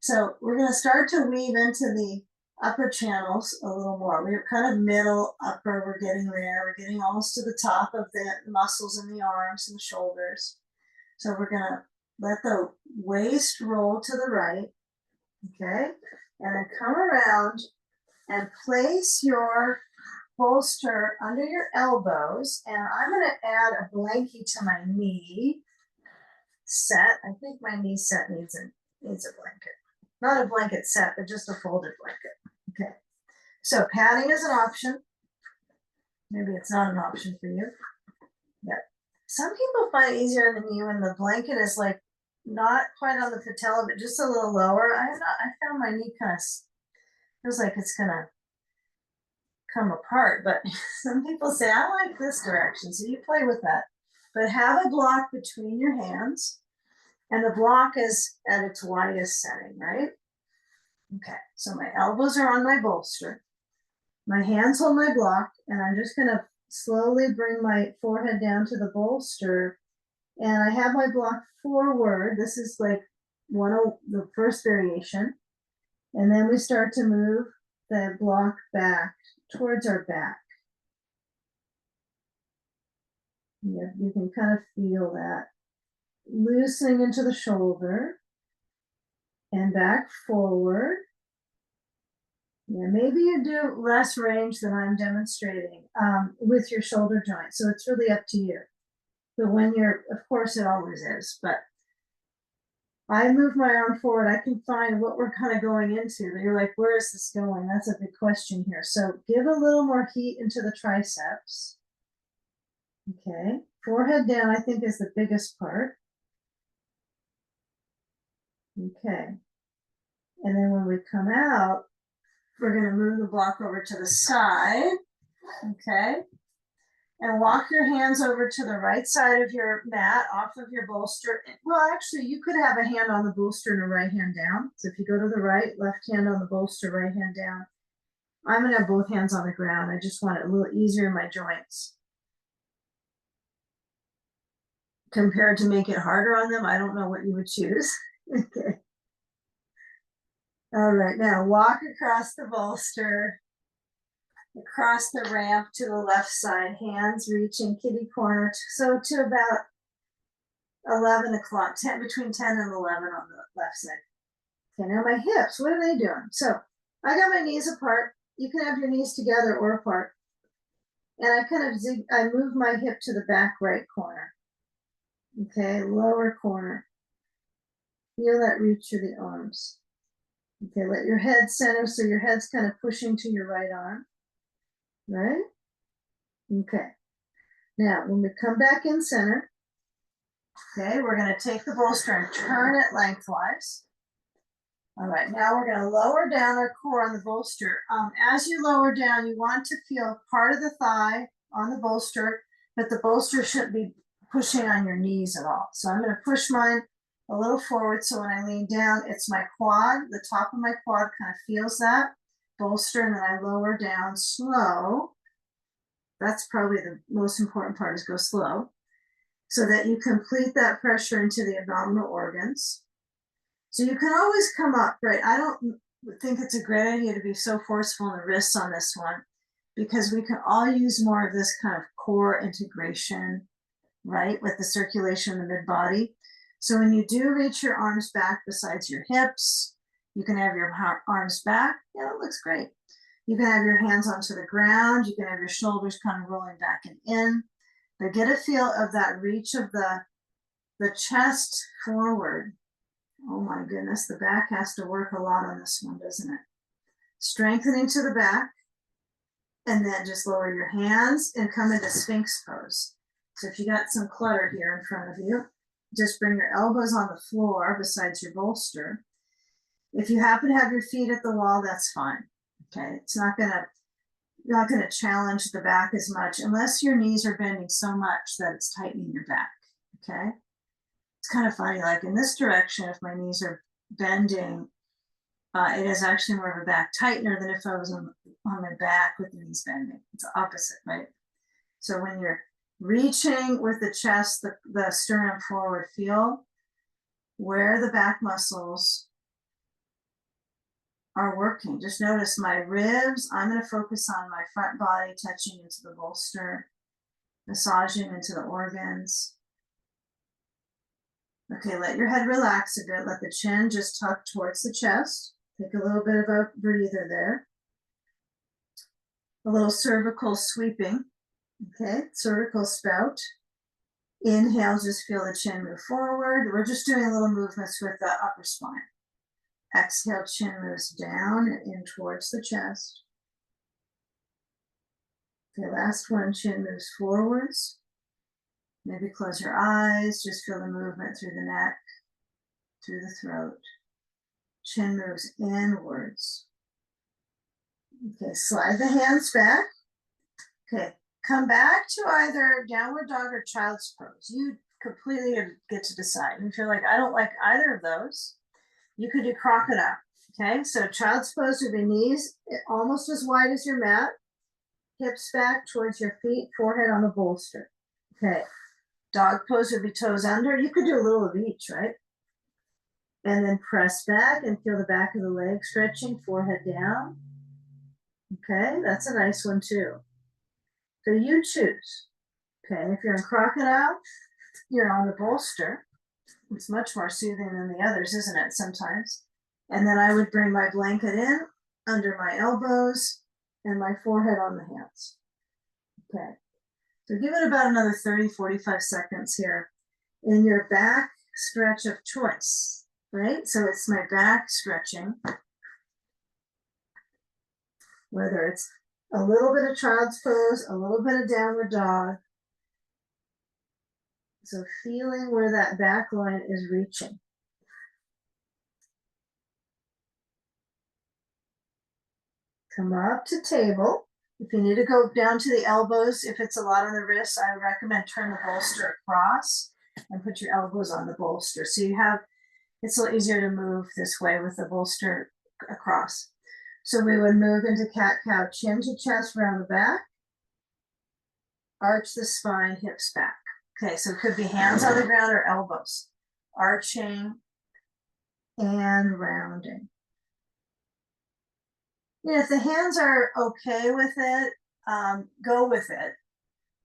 A: so we're going to start to weave into the upper channels a little more. We're kind of middle, upper, we're getting there. We're getting almost to the top of the muscles in the arms and the shoulders. So we're going to let the waist roll to the right, okay? And then come around and place your bolster under your elbows. And I'm going to add a blankie to my knee set. I think my knee set needs a blanket. Not a blanket set, but just a folded blanket. Okay. So padding is an option. Maybe it's not an option for you. Yeah. Some people find it easier in the knee when the blanket is like not quite on the patella, but just a little lower. I found my knee kind of feels like it's gonna come apart, but some people say, I like this direction. So you play with that. But have a block between your hands. And the block is at its widest setting, right? Okay, so my elbows are on my bolster. My hands hold my block, and I'm just gonna slowly bring my forehead down to the bolster. And I have my block forward. This is like the first variation. And then we start to move the block back towards our back. Yeah, you can kind of feel that loosening into the shoulder and back forward. Yeah, maybe you do less range than I'm demonstrating with your shoulder joint. So it's really up to you. But when you're, of course it always is, but I move my arm forward, I can find what we're kind of going into. But you're like, where is this going? That's a big question here. So give a little more heat into the triceps. Okay, forehead down, I think is the biggest part. Okay, and then when we come out, we're going to move the block over to the side. Okay, and walk your hands over to the right side of your mat, off of your bolster. Well, actually, you could have a hand on the bolster and a right hand down. So if you go to the right, left hand on the bolster, right hand down. I'm going to have both hands on the ground. I just want it a little easier in my joints. Compared to make it harder on them, I don't know what you would choose. Okay. All right, now walk across the bolster, across the ramp to the left side, hands reaching kitty corner. So to about 11 o'clock, between 10 and 11 on the left side. Okay, now my hips, what are they doing? So I got my knees apart. You can have your knees together or apart. And I kind of I move my hip to the back right corner. Okay, lower corner. Feel that reach through the arms. Okay, let your head center so your head's kind of pushing to your right arm. Right? Okay. Now, when we come back in center, okay, we're going to take the bolster and turn it lengthwise. All right, now we're going to lower down our core on the bolster. As you lower down, you want to feel part of the thigh on the bolster, but the bolster shouldn't be pushing on your knees at all. So I'm going to push mine a little forward, so when I lean down, it's my quad, the top of my quad kind of feels that bolster, and then I lower down slow. That's probably the most important part, is go slow, so that you complete that pressure into the abdominal organs. So you can always come up, right? I don't think it's a great idea to be so forceful in the wrists on this one, because we can all use more of this kind of core integration, right? With the circulation in the mid-body. So when you do reach your arms back besides your hips, you can have your arms back. Yeah, that looks great. You can have your hands onto the ground. You can have your shoulders kind of rolling back and in. But get a feel of that reach of the chest forward. Oh my goodness, the back has to work a lot on this one, doesn't it? Strengthening to the back, and then just lower your hands and come into Sphinx pose. So if you got some clutter here in front of you, just bring your elbows on the floor besides your bolster. If you happen to have your feet at the wall, that's fine. Okay, it's not gonna challenge the back as much unless your knees are bending so much that it's tightening your back. Okay, it's kind of funny, like in this direction, if my knees are bending, it is actually more of a back tightener than if I was on my back with the knees bending. It's the opposite, right? So when you're reaching with the chest, the sternum forward, feel where the back muscles are working. Just notice my ribs. I'm going to focus on my front body touching into the bolster, massaging into the organs. Okay, let your head relax a bit. Let the chin just tuck towards the chest. Take a little bit of a breather there. A little cervical sweeping. Okay, cervical spout. Inhale, just feel the chin move forward. We're just doing little movements with the upper spine. Exhale, chin moves down and in towards the chest. Okay, last one, chin moves forwards. Maybe close your eyes, just feel the movement through the neck, through the throat. Chin moves inwards. Okay, slide the hands back. Okay, come back to either downward dog or child's pose. You completely get to decide. If you're like, I don't like either of those, you could do crocodile. Okay, so child's pose would be knees almost as wide as your mat, hips back towards your feet, forehead on the bolster. Okay, dog pose would be toes under. You could do a little of each, right? And then press back and feel the back of the leg stretching, forehead down. Okay, that's a nice one too. So you choose. Okay, if you're in crocodile, you're on the bolster. It's much more soothing than the others, isn't it, sometimes? And then I would bring my blanket in under my elbows and my forehead on the hands. Okay, so give it about another 30, 45 seconds here in your back stretch of choice, right? So it's my back stretching, whether it's a little bit of child's pose, a little bit of downward dog. So feeling where that back line is reaching. Come up to table. If you need to go down to the elbows, if it's a lot on the wrists, I would recommend turn the bolster across and put your elbows on the bolster. So you have, it's a little easier to move this way with the bolster across. So we would move into cat-cow, chin to chest, round the back, arch the spine, hips back. Okay, so it could be hands on the ground or elbows, arching and rounding. Yeah, if the hands are okay with it, go with it.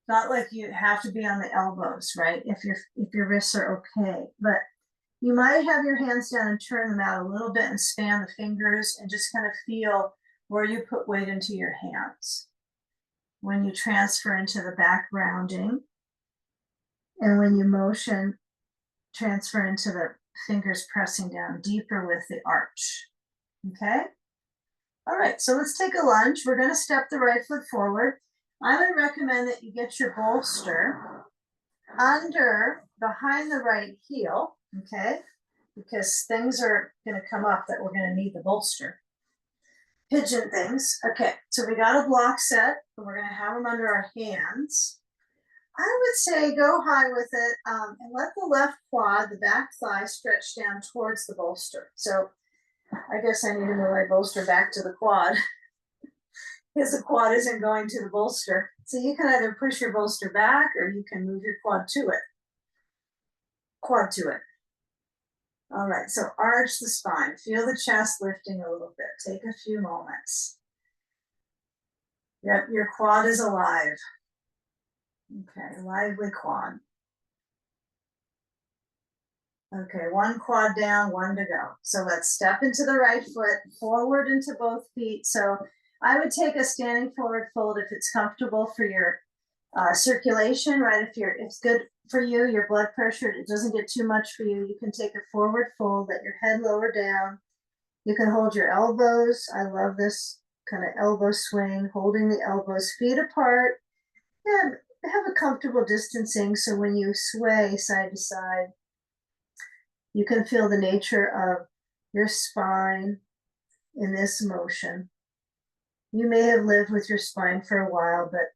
A: Not like you have to be on the elbows, right? If your wrists are okay, but you might have your hands down and turn them out a little bit and span the fingers and just kind of feel where you put weight into your hands when you transfer into the back rounding, and when you motion, transfer into the fingers pressing down deeper with the arch. Okay. All right, so let's take a lunge. We're going to step the right foot forward. I would recommend that you get your bolster behind the right heel, okay? Because things are going to come up that we're going to need the bolster. Pigeon things. Okay, so we got a block set, and we're going to have them under our hands. I would say go high with it and let the left quad, the back thigh, stretch down towards the bolster. So I guess I need to move my bolster back to the quad because the quad isn't going to the bolster. So you can either push your bolster back or you can move your quad to it. Quad to it. All right, so arch the spine. Feel the chest lifting a little bit. Take a few moments. Yep, your quad is alive. Okay, lively quad. Okay, one quad down, one to go. So let's step into the right foot, forward into both feet. So I would take a standing forward fold if it's comfortable for your circulation, right? If it's good for you, your blood pressure, it doesn't get too much for you. You can take a forward fold, let your head lower down. You can hold your elbows. I love this kind of elbow swing, holding the elbows, feet apart. And have a comfortable distancing. So when you sway side to side, you can feel the nature of your spine in this motion. You may have lived with your spine for a while, but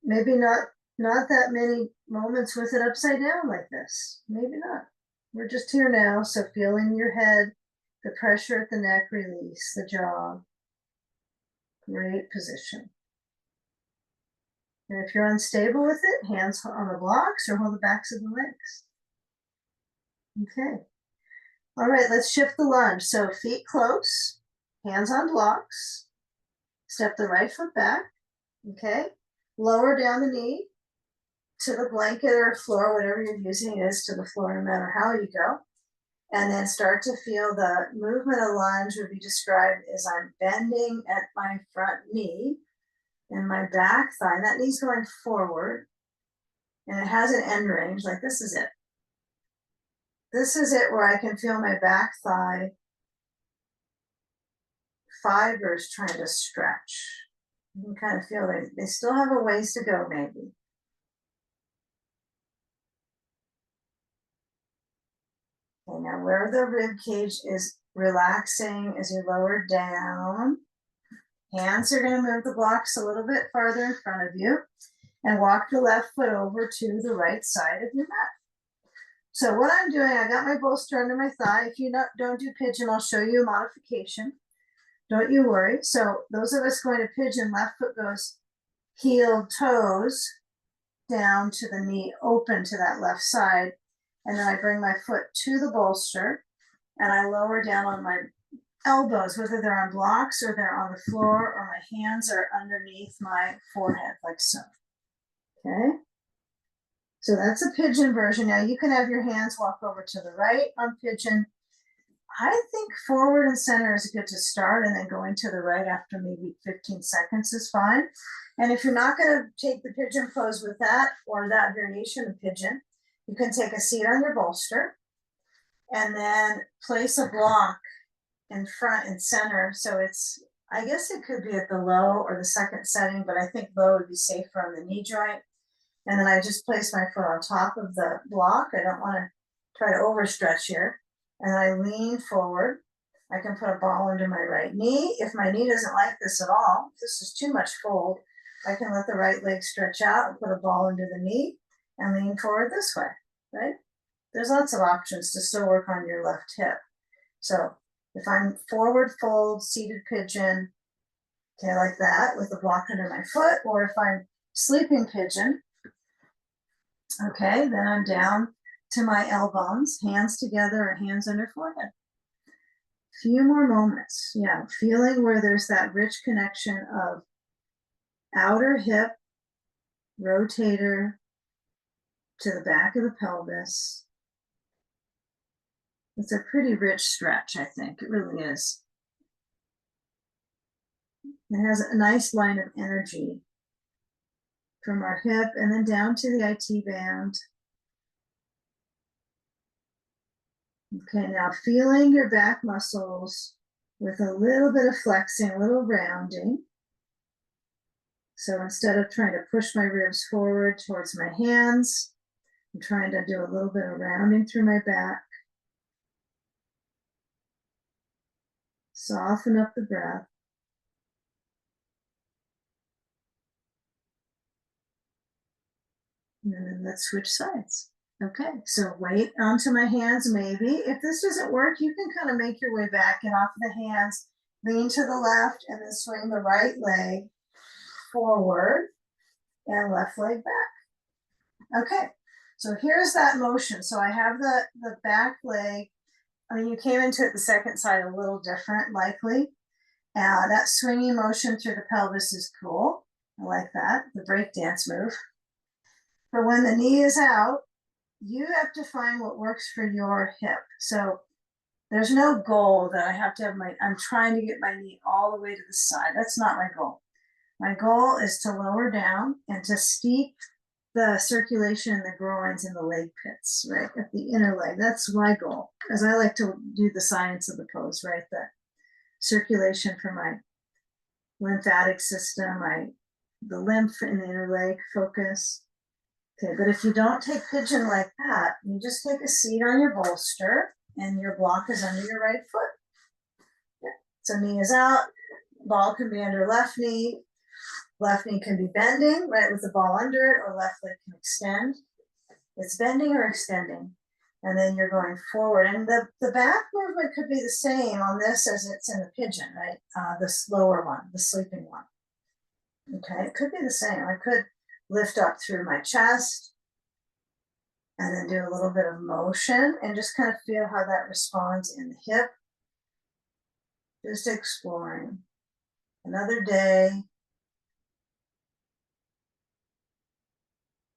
A: maybe not that many moments with it upside down like this. Maybe not. We're just here now, so feeling your head, the pressure at the neck release, the jaw. Great position. And if you're unstable with it, hands on the blocks or hold the backs of the legs. Okay. All right, let's shift the lunge. So feet close, hands on blocks. Step the right foot back, okay? Lower down the knee to the blanket or floor, whatever you're using is to the floor, no matter how you go. And then start to feel the movement of lunge would be described as I'm bending at my front knee and my back thigh. That knee's going forward and it has an end range, like this is it. This is it where I can feel my back thigh fibers trying to stretch. You can kind of feel they still have a ways to go, maybe. Okay, now where the rib cage is relaxing as you lower down, hands are going to move the blocks a little bit farther in front of you and walk the left foot over to the right side of your mat. So what I'm doing, I got my bolster under my thigh. If you don't do pigeon, I'll show you a modification. Don't you worry. So those of us going to pigeon, left foot goes heel, toes down to the knee, open to that left side. And then I bring my foot to the bolster and I lower down on my elbows, whether they're on blocks or they're on the floor, or my hands are underneath my forehead, like so. Okay. So that's a pigeon version. Now you can have your hands walk over to the right on pigeon. I think forward and center is good to start, and then going to the right after maybe 15 seconds is fine. And if you're not going to take the pigeon pose with that or that variation of pigeon, you can take a seat on your bolster and then place a block in front and center. So it's, I guess it could be at the low or the second setting, but I think low would be safer on the knee joint. And then I just place my foot on top of the block. I don't want to try to overstretch here. And I lean forward. I can put a ball under my right knee. If my knee doesn't like this at all, if this is too much fold, I can let the right leg stretch out and put a ball under the knee and lean forward this way, right? There's lots of options to still work on your left hip. So if I'm forward fold, seated pigeon, okay, like that with a block under my foot, or if I'm sleeping pigeon, okay, then I'm down to my elbows, hands together or hands under forehead. Few more moments. Yeah, feeling where there's that rich connection of outer hip, rotator to the back of the pelvis. It's a pretty rich stretch, I think. It really is. It has a nice line of energy from our hip and then down to the IT band. Okay, now feeling your back muscles with a little bit of flexing, a little rounding. So instead of trying to push my ribs forward towards my hands, I'm trying to do a little bit of rounding through my back. Soften up the breath. And then let's switch sides. Okay, so weight onto my hands maybe. If this doesn't work, you can kind of make your way back, get off the hands, lean to the left, and then swing the right leg forward and left leg back. Okay, so here's that motion. So I have the back leg. I mean, you came into it the second side a little different, likely. That swinging motion through the pelvis is cool. I like that, the break dance move. But when the knee is out, you have to find what works for your hip. So there's no goal that I have to have I'm trying to get my knee all the way to the side. That's not my goal. My goal is to lower down and to steep the circulation in the groins and the leg pits, right? At the inner leg. That's my goal. As I like to do the science of the pose, right? The circulation for my lymphatic system, the lymph in the inner leg focus. Okay, but if you don't take pigeon like that, you just take a seat on your bolster and your block is under your right foot. Yeah. So knee is out, ball can be under left knee can be bending, right, with the ball under it, or left leg can extend. It's bending or extending. And then you're going forward. And the back movement could be the same on this as it's in the pigeon, right? The slower one, the sleeping one. Okay, it could be the same. I could lift up through my chest and then do a little bit of motion and just kind of feel how that responds in the hip. Just exploring. Another day.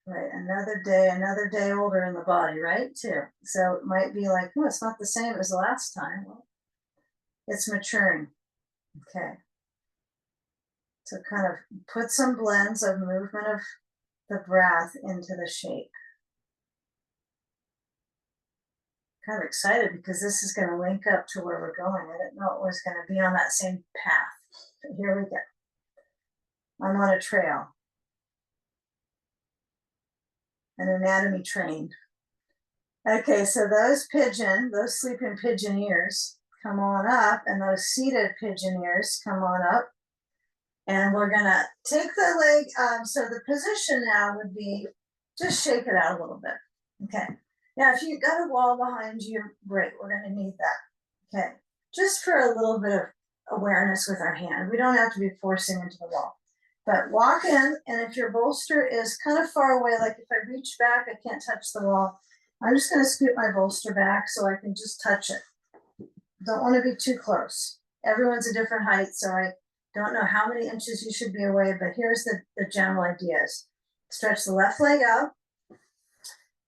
A: Right, another day older in the body, right, too. So it might be like, oh, it's not the same as the last time. Well, it's maturing. Okay. So kind of put some blends of movement of the breath into the shape. Kind of excited because this is going to link up to where we're going. I didn't know it was going to be on that same path. But here we go. I'm on a trail. An anatomy train. Okay, so those sleeping pigeon ears come on up, and those seated pigeon ears come on up. And we're gonna take the leg, so the position now would be, just shake it out a little bit. Okay, now if you've got a wall behind you, great, we're gonna need that. Okay, just for a little bit of awareness with our hand. We don't have to be forcing into the wall. But walk in, and if your bolster is kind of far away, like if I reach back, I can't touch the wall. I'm just gonna scoot my bolster back so I can just touch it. don't want to be too close. Everyone's a different height, so I don't know how many inches you should be away, but here's the general ideas. Stretch the left leg out,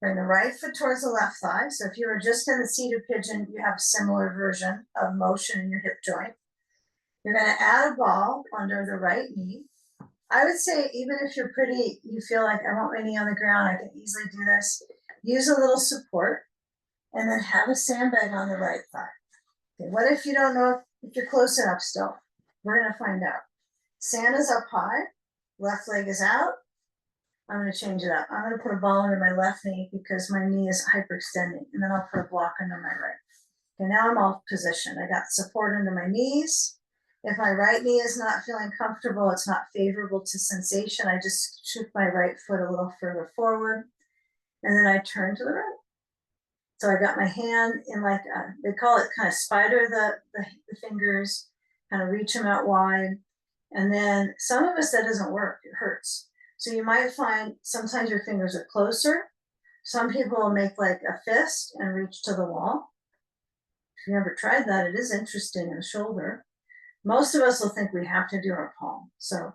A: bring the right foot towards the left thigh. So if you were just in the seated pigeon, you have a similar version of motion in your hip joint. You're going to add a ball under the right knee. I would say even if you're pretty, you feel like I want my knee on the ground, I can easily do this. Use a little support and then have a sandbag on the right thigh. Okay, what if you don't know if you're close enough still? We're going to find out. Sand is up high, left leg is out. I'm going to change it up. I'm going to put a ball under my left knee because my knee is hyperextending, and then I'll put a block under my right. Okay, now I'm all positioned. I got support under my knees. If my right knee is not feeling comfortable, it's not favorable to sensation, I just shift my right foot a little further forward, and then I turn to the right. So I got my hand in like, they call it kind of spider the fingers, kind of reach them out wide. And then some of us, that doesn't work, it hurts. So you might find sometimes your fingers are closer. Some people will make like a fist and reach to the wall. If you never tried that, it is interesting in the shoulder. Most of us will think we have to do our palm. So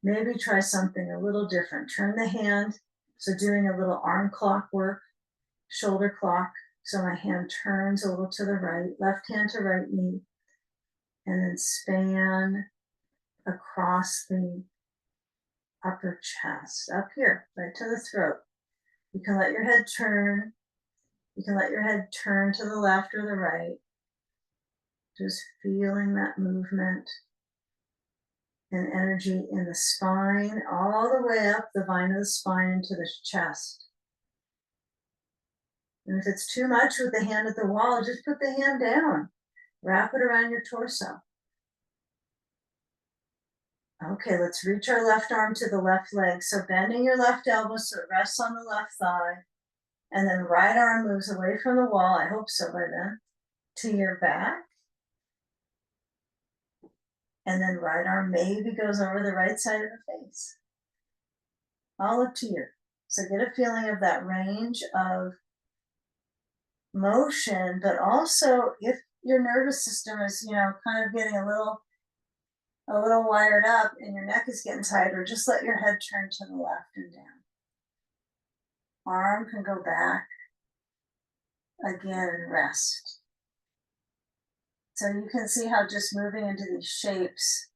A: maybe try something a little different. Turn the hand. So doing a little arm clock work, shoulder clock. So my hand turns a little to the right, left hand to right knee, and then span across the upper chest, up here, right to the throat. You can let your head turn. You can let your head turn to the left or the right. Just feeling that movement and energy in the spine, all the way up the vine of the spine into the chest. And if it's too much with the hand at the wall, just put the hand down. Wrap it around your torso. Okay, let's reach our left arm to the left leg. So bending your left elbow so it rests on the left thigh. And then right arm moves away from the wall, I hope so by then, to your back. And then right arm maybe goes over the right side of the face. All up to you. So get a feeling of that range of motion, but also if your nervous system is, kind of getting a little wired up and your neck is getting tighter, just let your head turn to the left and down. Arm can go back again and rest. So you can see how just moving into these shapes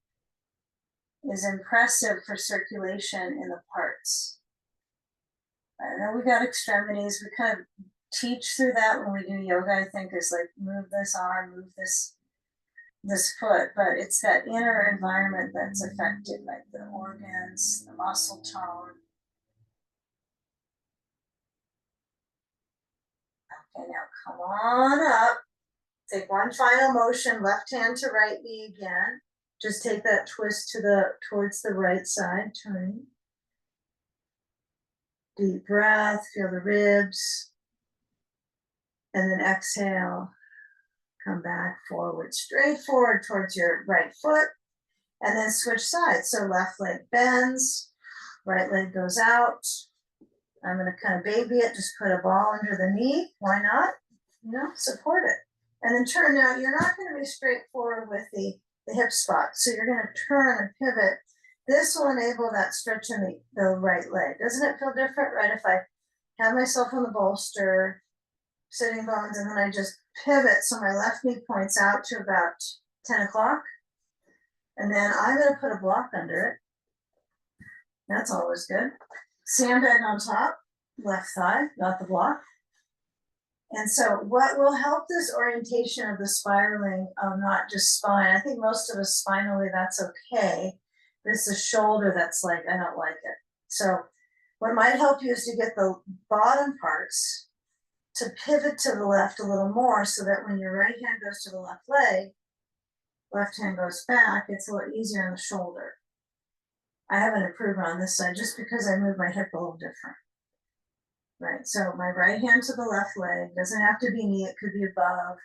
A: is impressive for circulation in the parts. I know we got extremities. We kind of teach through that when we do yoga, I think, is like move this arm, move this foot, but it's that inner environment that's affected, like the organs, the muscle tone. Okay, now come on up. Take one final motion, left hand to right knee again. Just take that twist towards the right side, turning. Deep breath, feel the ribs. And then exhale, come back forward, straight forward towards your right foot. And then switch sides. So left leg bends, right leg goes out. I'm going to kind of baby it, just put a ball under the knee. Why not? Support it. And then turn. Now, you're not going to be straightforward with the hip spot. So you're going to turn and pivot. This will enable that stretch in the right leg. Doesn't it feel different, right? If I have myself on the bolster, sitting bones, and then I just pivot so my left knee points out to about 10 o'clock. And then I'm going to put a block under it. That's always good. Sandbag on top, left thigh, got the block. And so what will help this orientation of the spiraling of not just spine, I think most of us spinally, that's okay, but it's the shoulder that's like, I don't like it. So what might help you is to get the bottom parts to pivot to the left a little more so that when your right hand goes to the left leg, left hand goes back, it's a little easier on the shoulder. I haven't improved on this side just because I move my hip a little different. Right, so my right hand to the left leg, doesn't have to be knee, it could be above,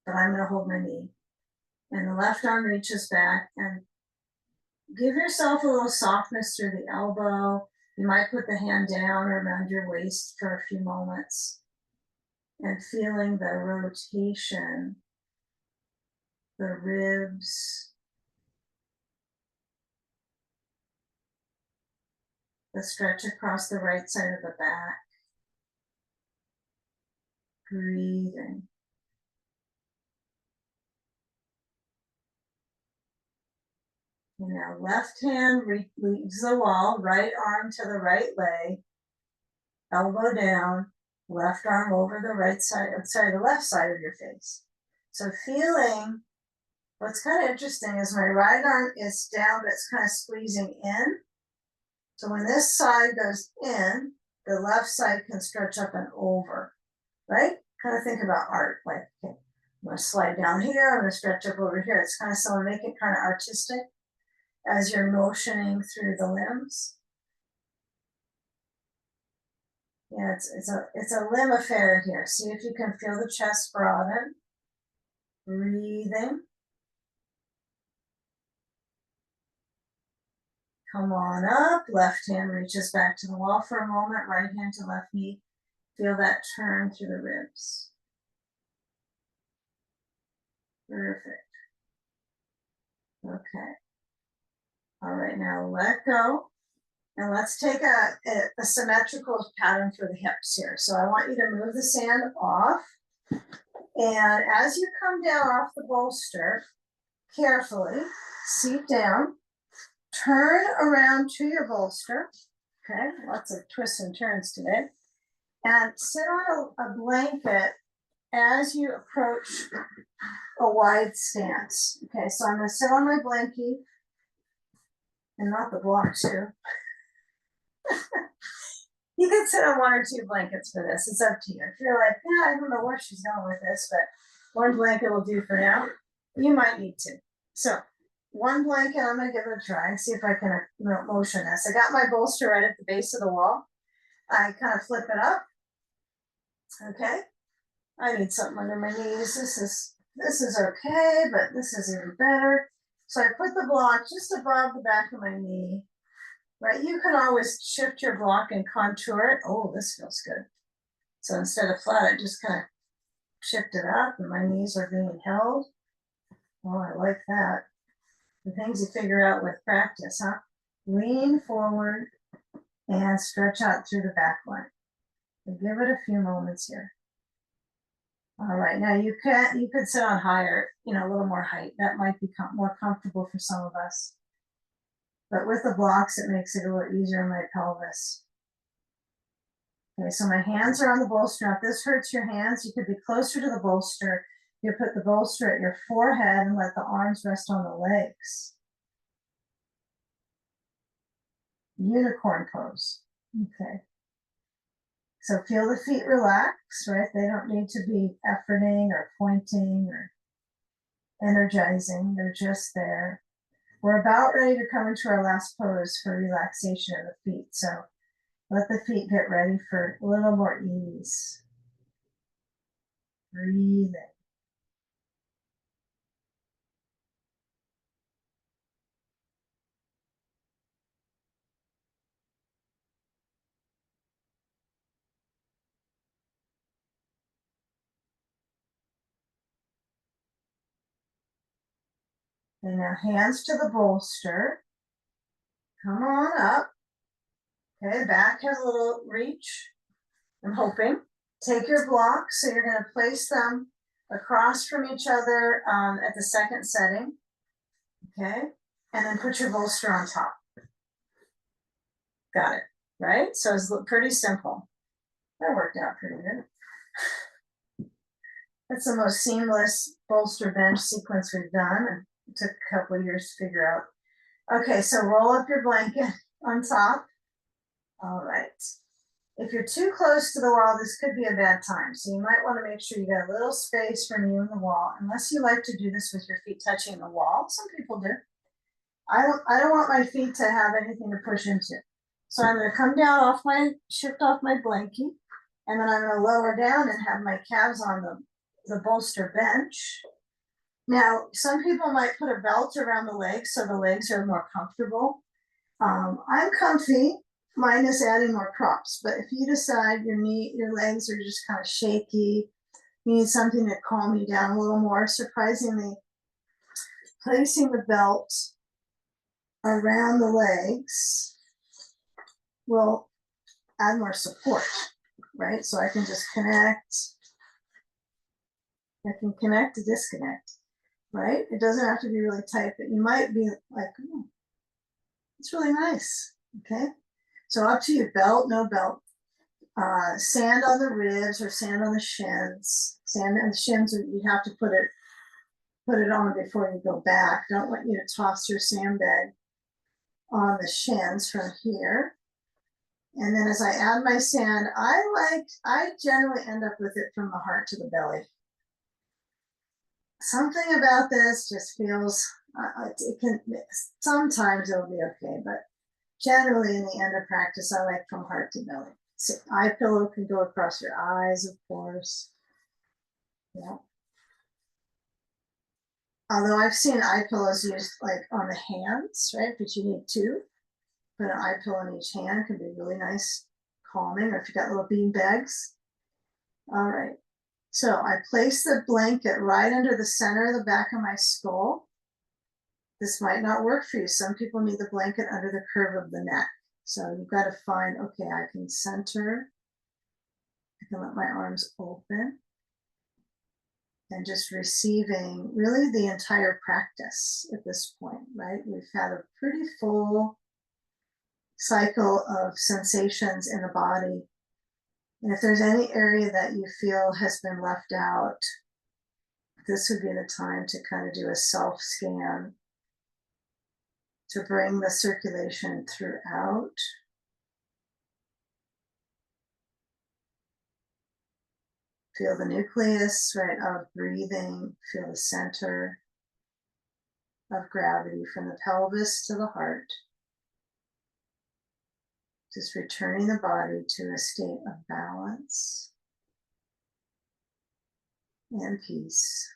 A: but I'm going to hold my knee. And the left arm reaches back, and give yourself a little softness through the elbow. You might put the hand down or around your waist for a few moments and feeling the rotation the ribs, the stretch across the right side of the back. Breathing. And now left hand leaves the wall, right arm to the right leg, elbow down, left arm over the right side, sorry, the left side of your face. So feeling, what's kind of interesting is my right arm is down, but it's kind of squeezing in. So when this side goes in, the left side can stretch up and over, right? Kind of think about art, like, okay, I'm gonna slide down here, I'm gonna stretch up over here. It's kind of so make it kind of artistic as you're motioning through the limbs. Yeah, it's a limb affair here. See if you can feel the chest broaden. Breathing. Come on up. Left hand reaches back to the wall for a moment. Right hand to left knee. Feel that turn through the ribs. Perfect. Okay. All right, now let go. And let's take a symmetrical pattern for the hips here. So I want you to move the sand off. And as you come down off the bolster, carefully seat down, turn around to your bolster. Okay, lots of twists and turns today. And sit on a blanket as you approach a wide stance. Okay, so I'm going to sit on my blankie and not the block too. You can sit on one or two blankets for this. It's up to you. If you're like, yeah, I don't know where she's going with this, but one blanket will do for now. You might need to. So one blanket, I'm going to give it a try and see if I can motion this. I got my bolster right at the base of the wall. I kind of flip it up. Okay. I need something under my knees. This is okay, but this is even better. So I put the block just above the back of my knee. Right, you can always shift your block and contour it. Oh, this feels good. So instead of flat, I just kind of shift it up and my knees are being held. Oh, I like that. The things you figure out with practice, huh? Lean forward and stretch out through the back line. And give it a few moments here. All right, now you could sit on higher, a little more height. That might be more comfortable for some of us. But with the blocks, it makes it a little easier on my pelvis. Okay, so my hands are on the bolster. Now, if this hurts your hands, you could be closer to the bolster. You put the bolster at your forehead and let the arms rest on the legs. Unicorn pose. Okay. So feel the feet relax, right? They don't need to be efforting or pointing or energizing. They're just there. We're about ready to come into our last pose for relaxation of the feet. So let the feet get ready for a little more ease. Breathing. And now hands to the bolster. Come on up. Okay, back has a little reach. I'm hoping. Take your blocks. So you're going to place them across from each other at the second setting. Okay, and then put your bolster on top. Got it, right? So it's pretty simple. That worked out pretty good. That's the most seamless bolster bench sequence we've done. It took a couple of years to figure out. Okay, so roll up your blanket on top. All right. If you're too close to the wall, this could be a bad time. So you might want to make sure you got a little space from you and the wall, unless you like to do this with your feet touching the wall. Some people do. I don't want my feet to have anything to push into. So I'm going to come down shift off my blankie, and then I'm going to lower down and have my calves on the bolster bench. Now, some people might put a belt around the legs so the legs are more comfortable. I'm comfy. Mine is adding more props, but if you decide your legs are just kind of shaky, you need something to calm you down a little more. Surprisingly, placing the belt around the legs will add more support, right? So I can just connect. I can connect to disconnect, right? It doesn't have to be really tight, but you might be like, it's really nice, okay? So up to you, belt, no belt. Sand on the ribs or sand on the shins. Sand on the shins, you have to put it on before you go back. Don't want you to toss your sandbag on the shins from here. And then as I add my sand, I generally end up with it from the heart to the belly. Something about this just feels, it can, sometimes it'll be okay, but generally in the end of practice, I like from heart to belly. So eye pillow can go across your eyes, of course. Yeah. Although I've seen eye pillows used like on the hands, right? But you need two. Put an eye pillow in each hand, can be really nice, calming, or if you got little bean bags. All right. So I place the blanket right under the center of the back of my skull. This might not work for you. Some people need the blanket under the curve of the neck. So you've got to find, okay, I can center. I can let my arms open. And just receiving really the entire practice at this point, right? We've had a pretty full cycle of sensations in the body. And if there's any area that you feel has been left out, this would be the time to kind of do a self-scan to bring the circulation throughout. Feel the nucleus, right, of breathing. Feel the center of gravity from the pelvis to the heart. Just returning the body to a state of balance and peace.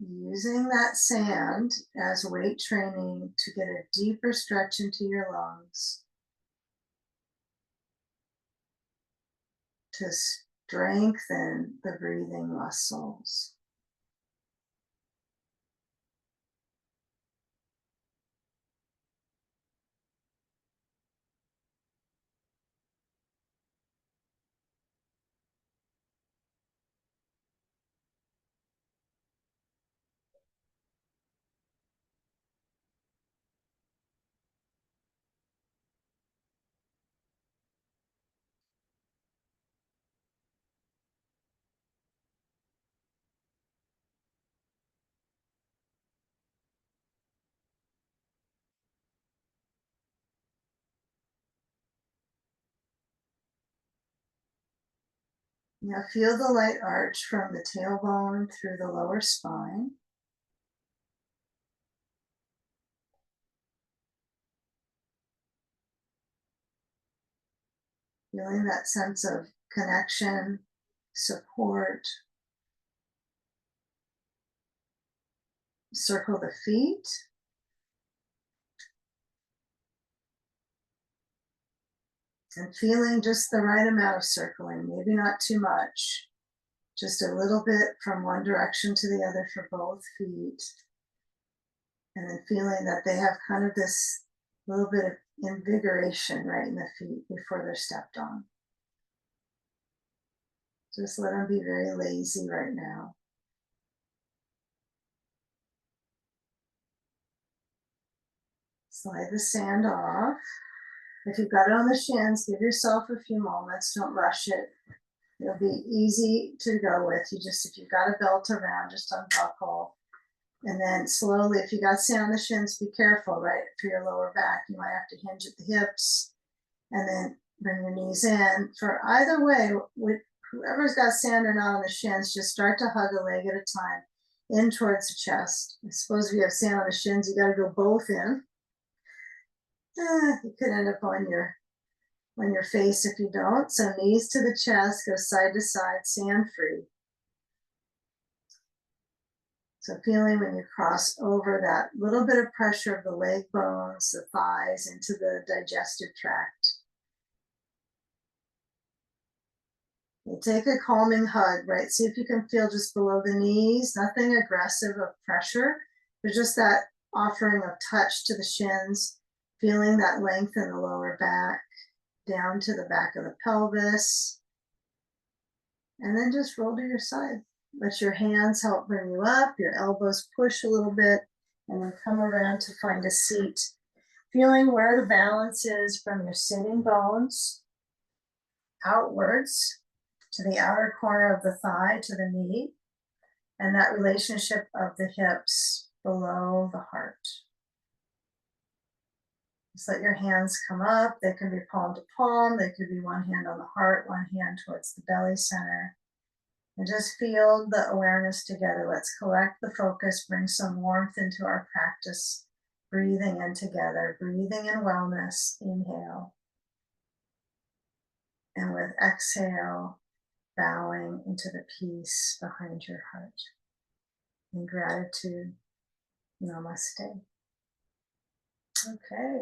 A: Using that sand as weight training to get a deeper stretch into your lungs, to strengthen the breathing muscles. Now feel the light arch from the tailbone through the lower spine. Feeling that sense of connection, support. Circle the feet. And feeling just the right amount of circling, maybe not too much, just a little bit from one direction to the other for both feet. And then feeling that they have kind of this little bit of invigoration right in the feet before they're stepped on. Just let them be very lazy right now. Slide the sand off. If you've got it on the shins, give yourself a few moments. Don't rush it. It'll be easy to go with. You just, if you've got a belt around, just unbuckle. And then slowly, if you got sand on the shins, be careful, right? For your lower back, you might have to hinge at the hips and then bring your knees in. For either way, with whoever's got sand or not on the shins, just start to hug a leg at a time in towards the chest. I suppose if you have sand on the shins, you got to go both in. You could end up on your on your face if you don't. So knees to the chest, go side to side, sand free. So feeling when you cross over that little bit of pressure of the leg bones, the thighs into the digestive tract. You take a calming hug, right? See if you can feel just below the knees, nothing aggressive of pressure, but just that offering of touch to the shins, feeling that length in the lower back, down to the back of the pelvis, and then just roll to your side. Let your hands help bring you up, your elbows push a little bit, and then come around to find a seat. Feeling where the balance is from your sitting bones outwards to the outer corner of the thigh to the knee, and that relationship of the hips below the heart. Just let your hands come up. They can be palm to palm. They could be one hand on the heart, one hand towards the belly center. And just feel the awareness together. Let's collect the focus, bring some warmth into our practice. Breathing in together, breathing in wellness. Inhale. And with exhale, bowing into the peace behind your heart. In gratitude, namaste. Okay.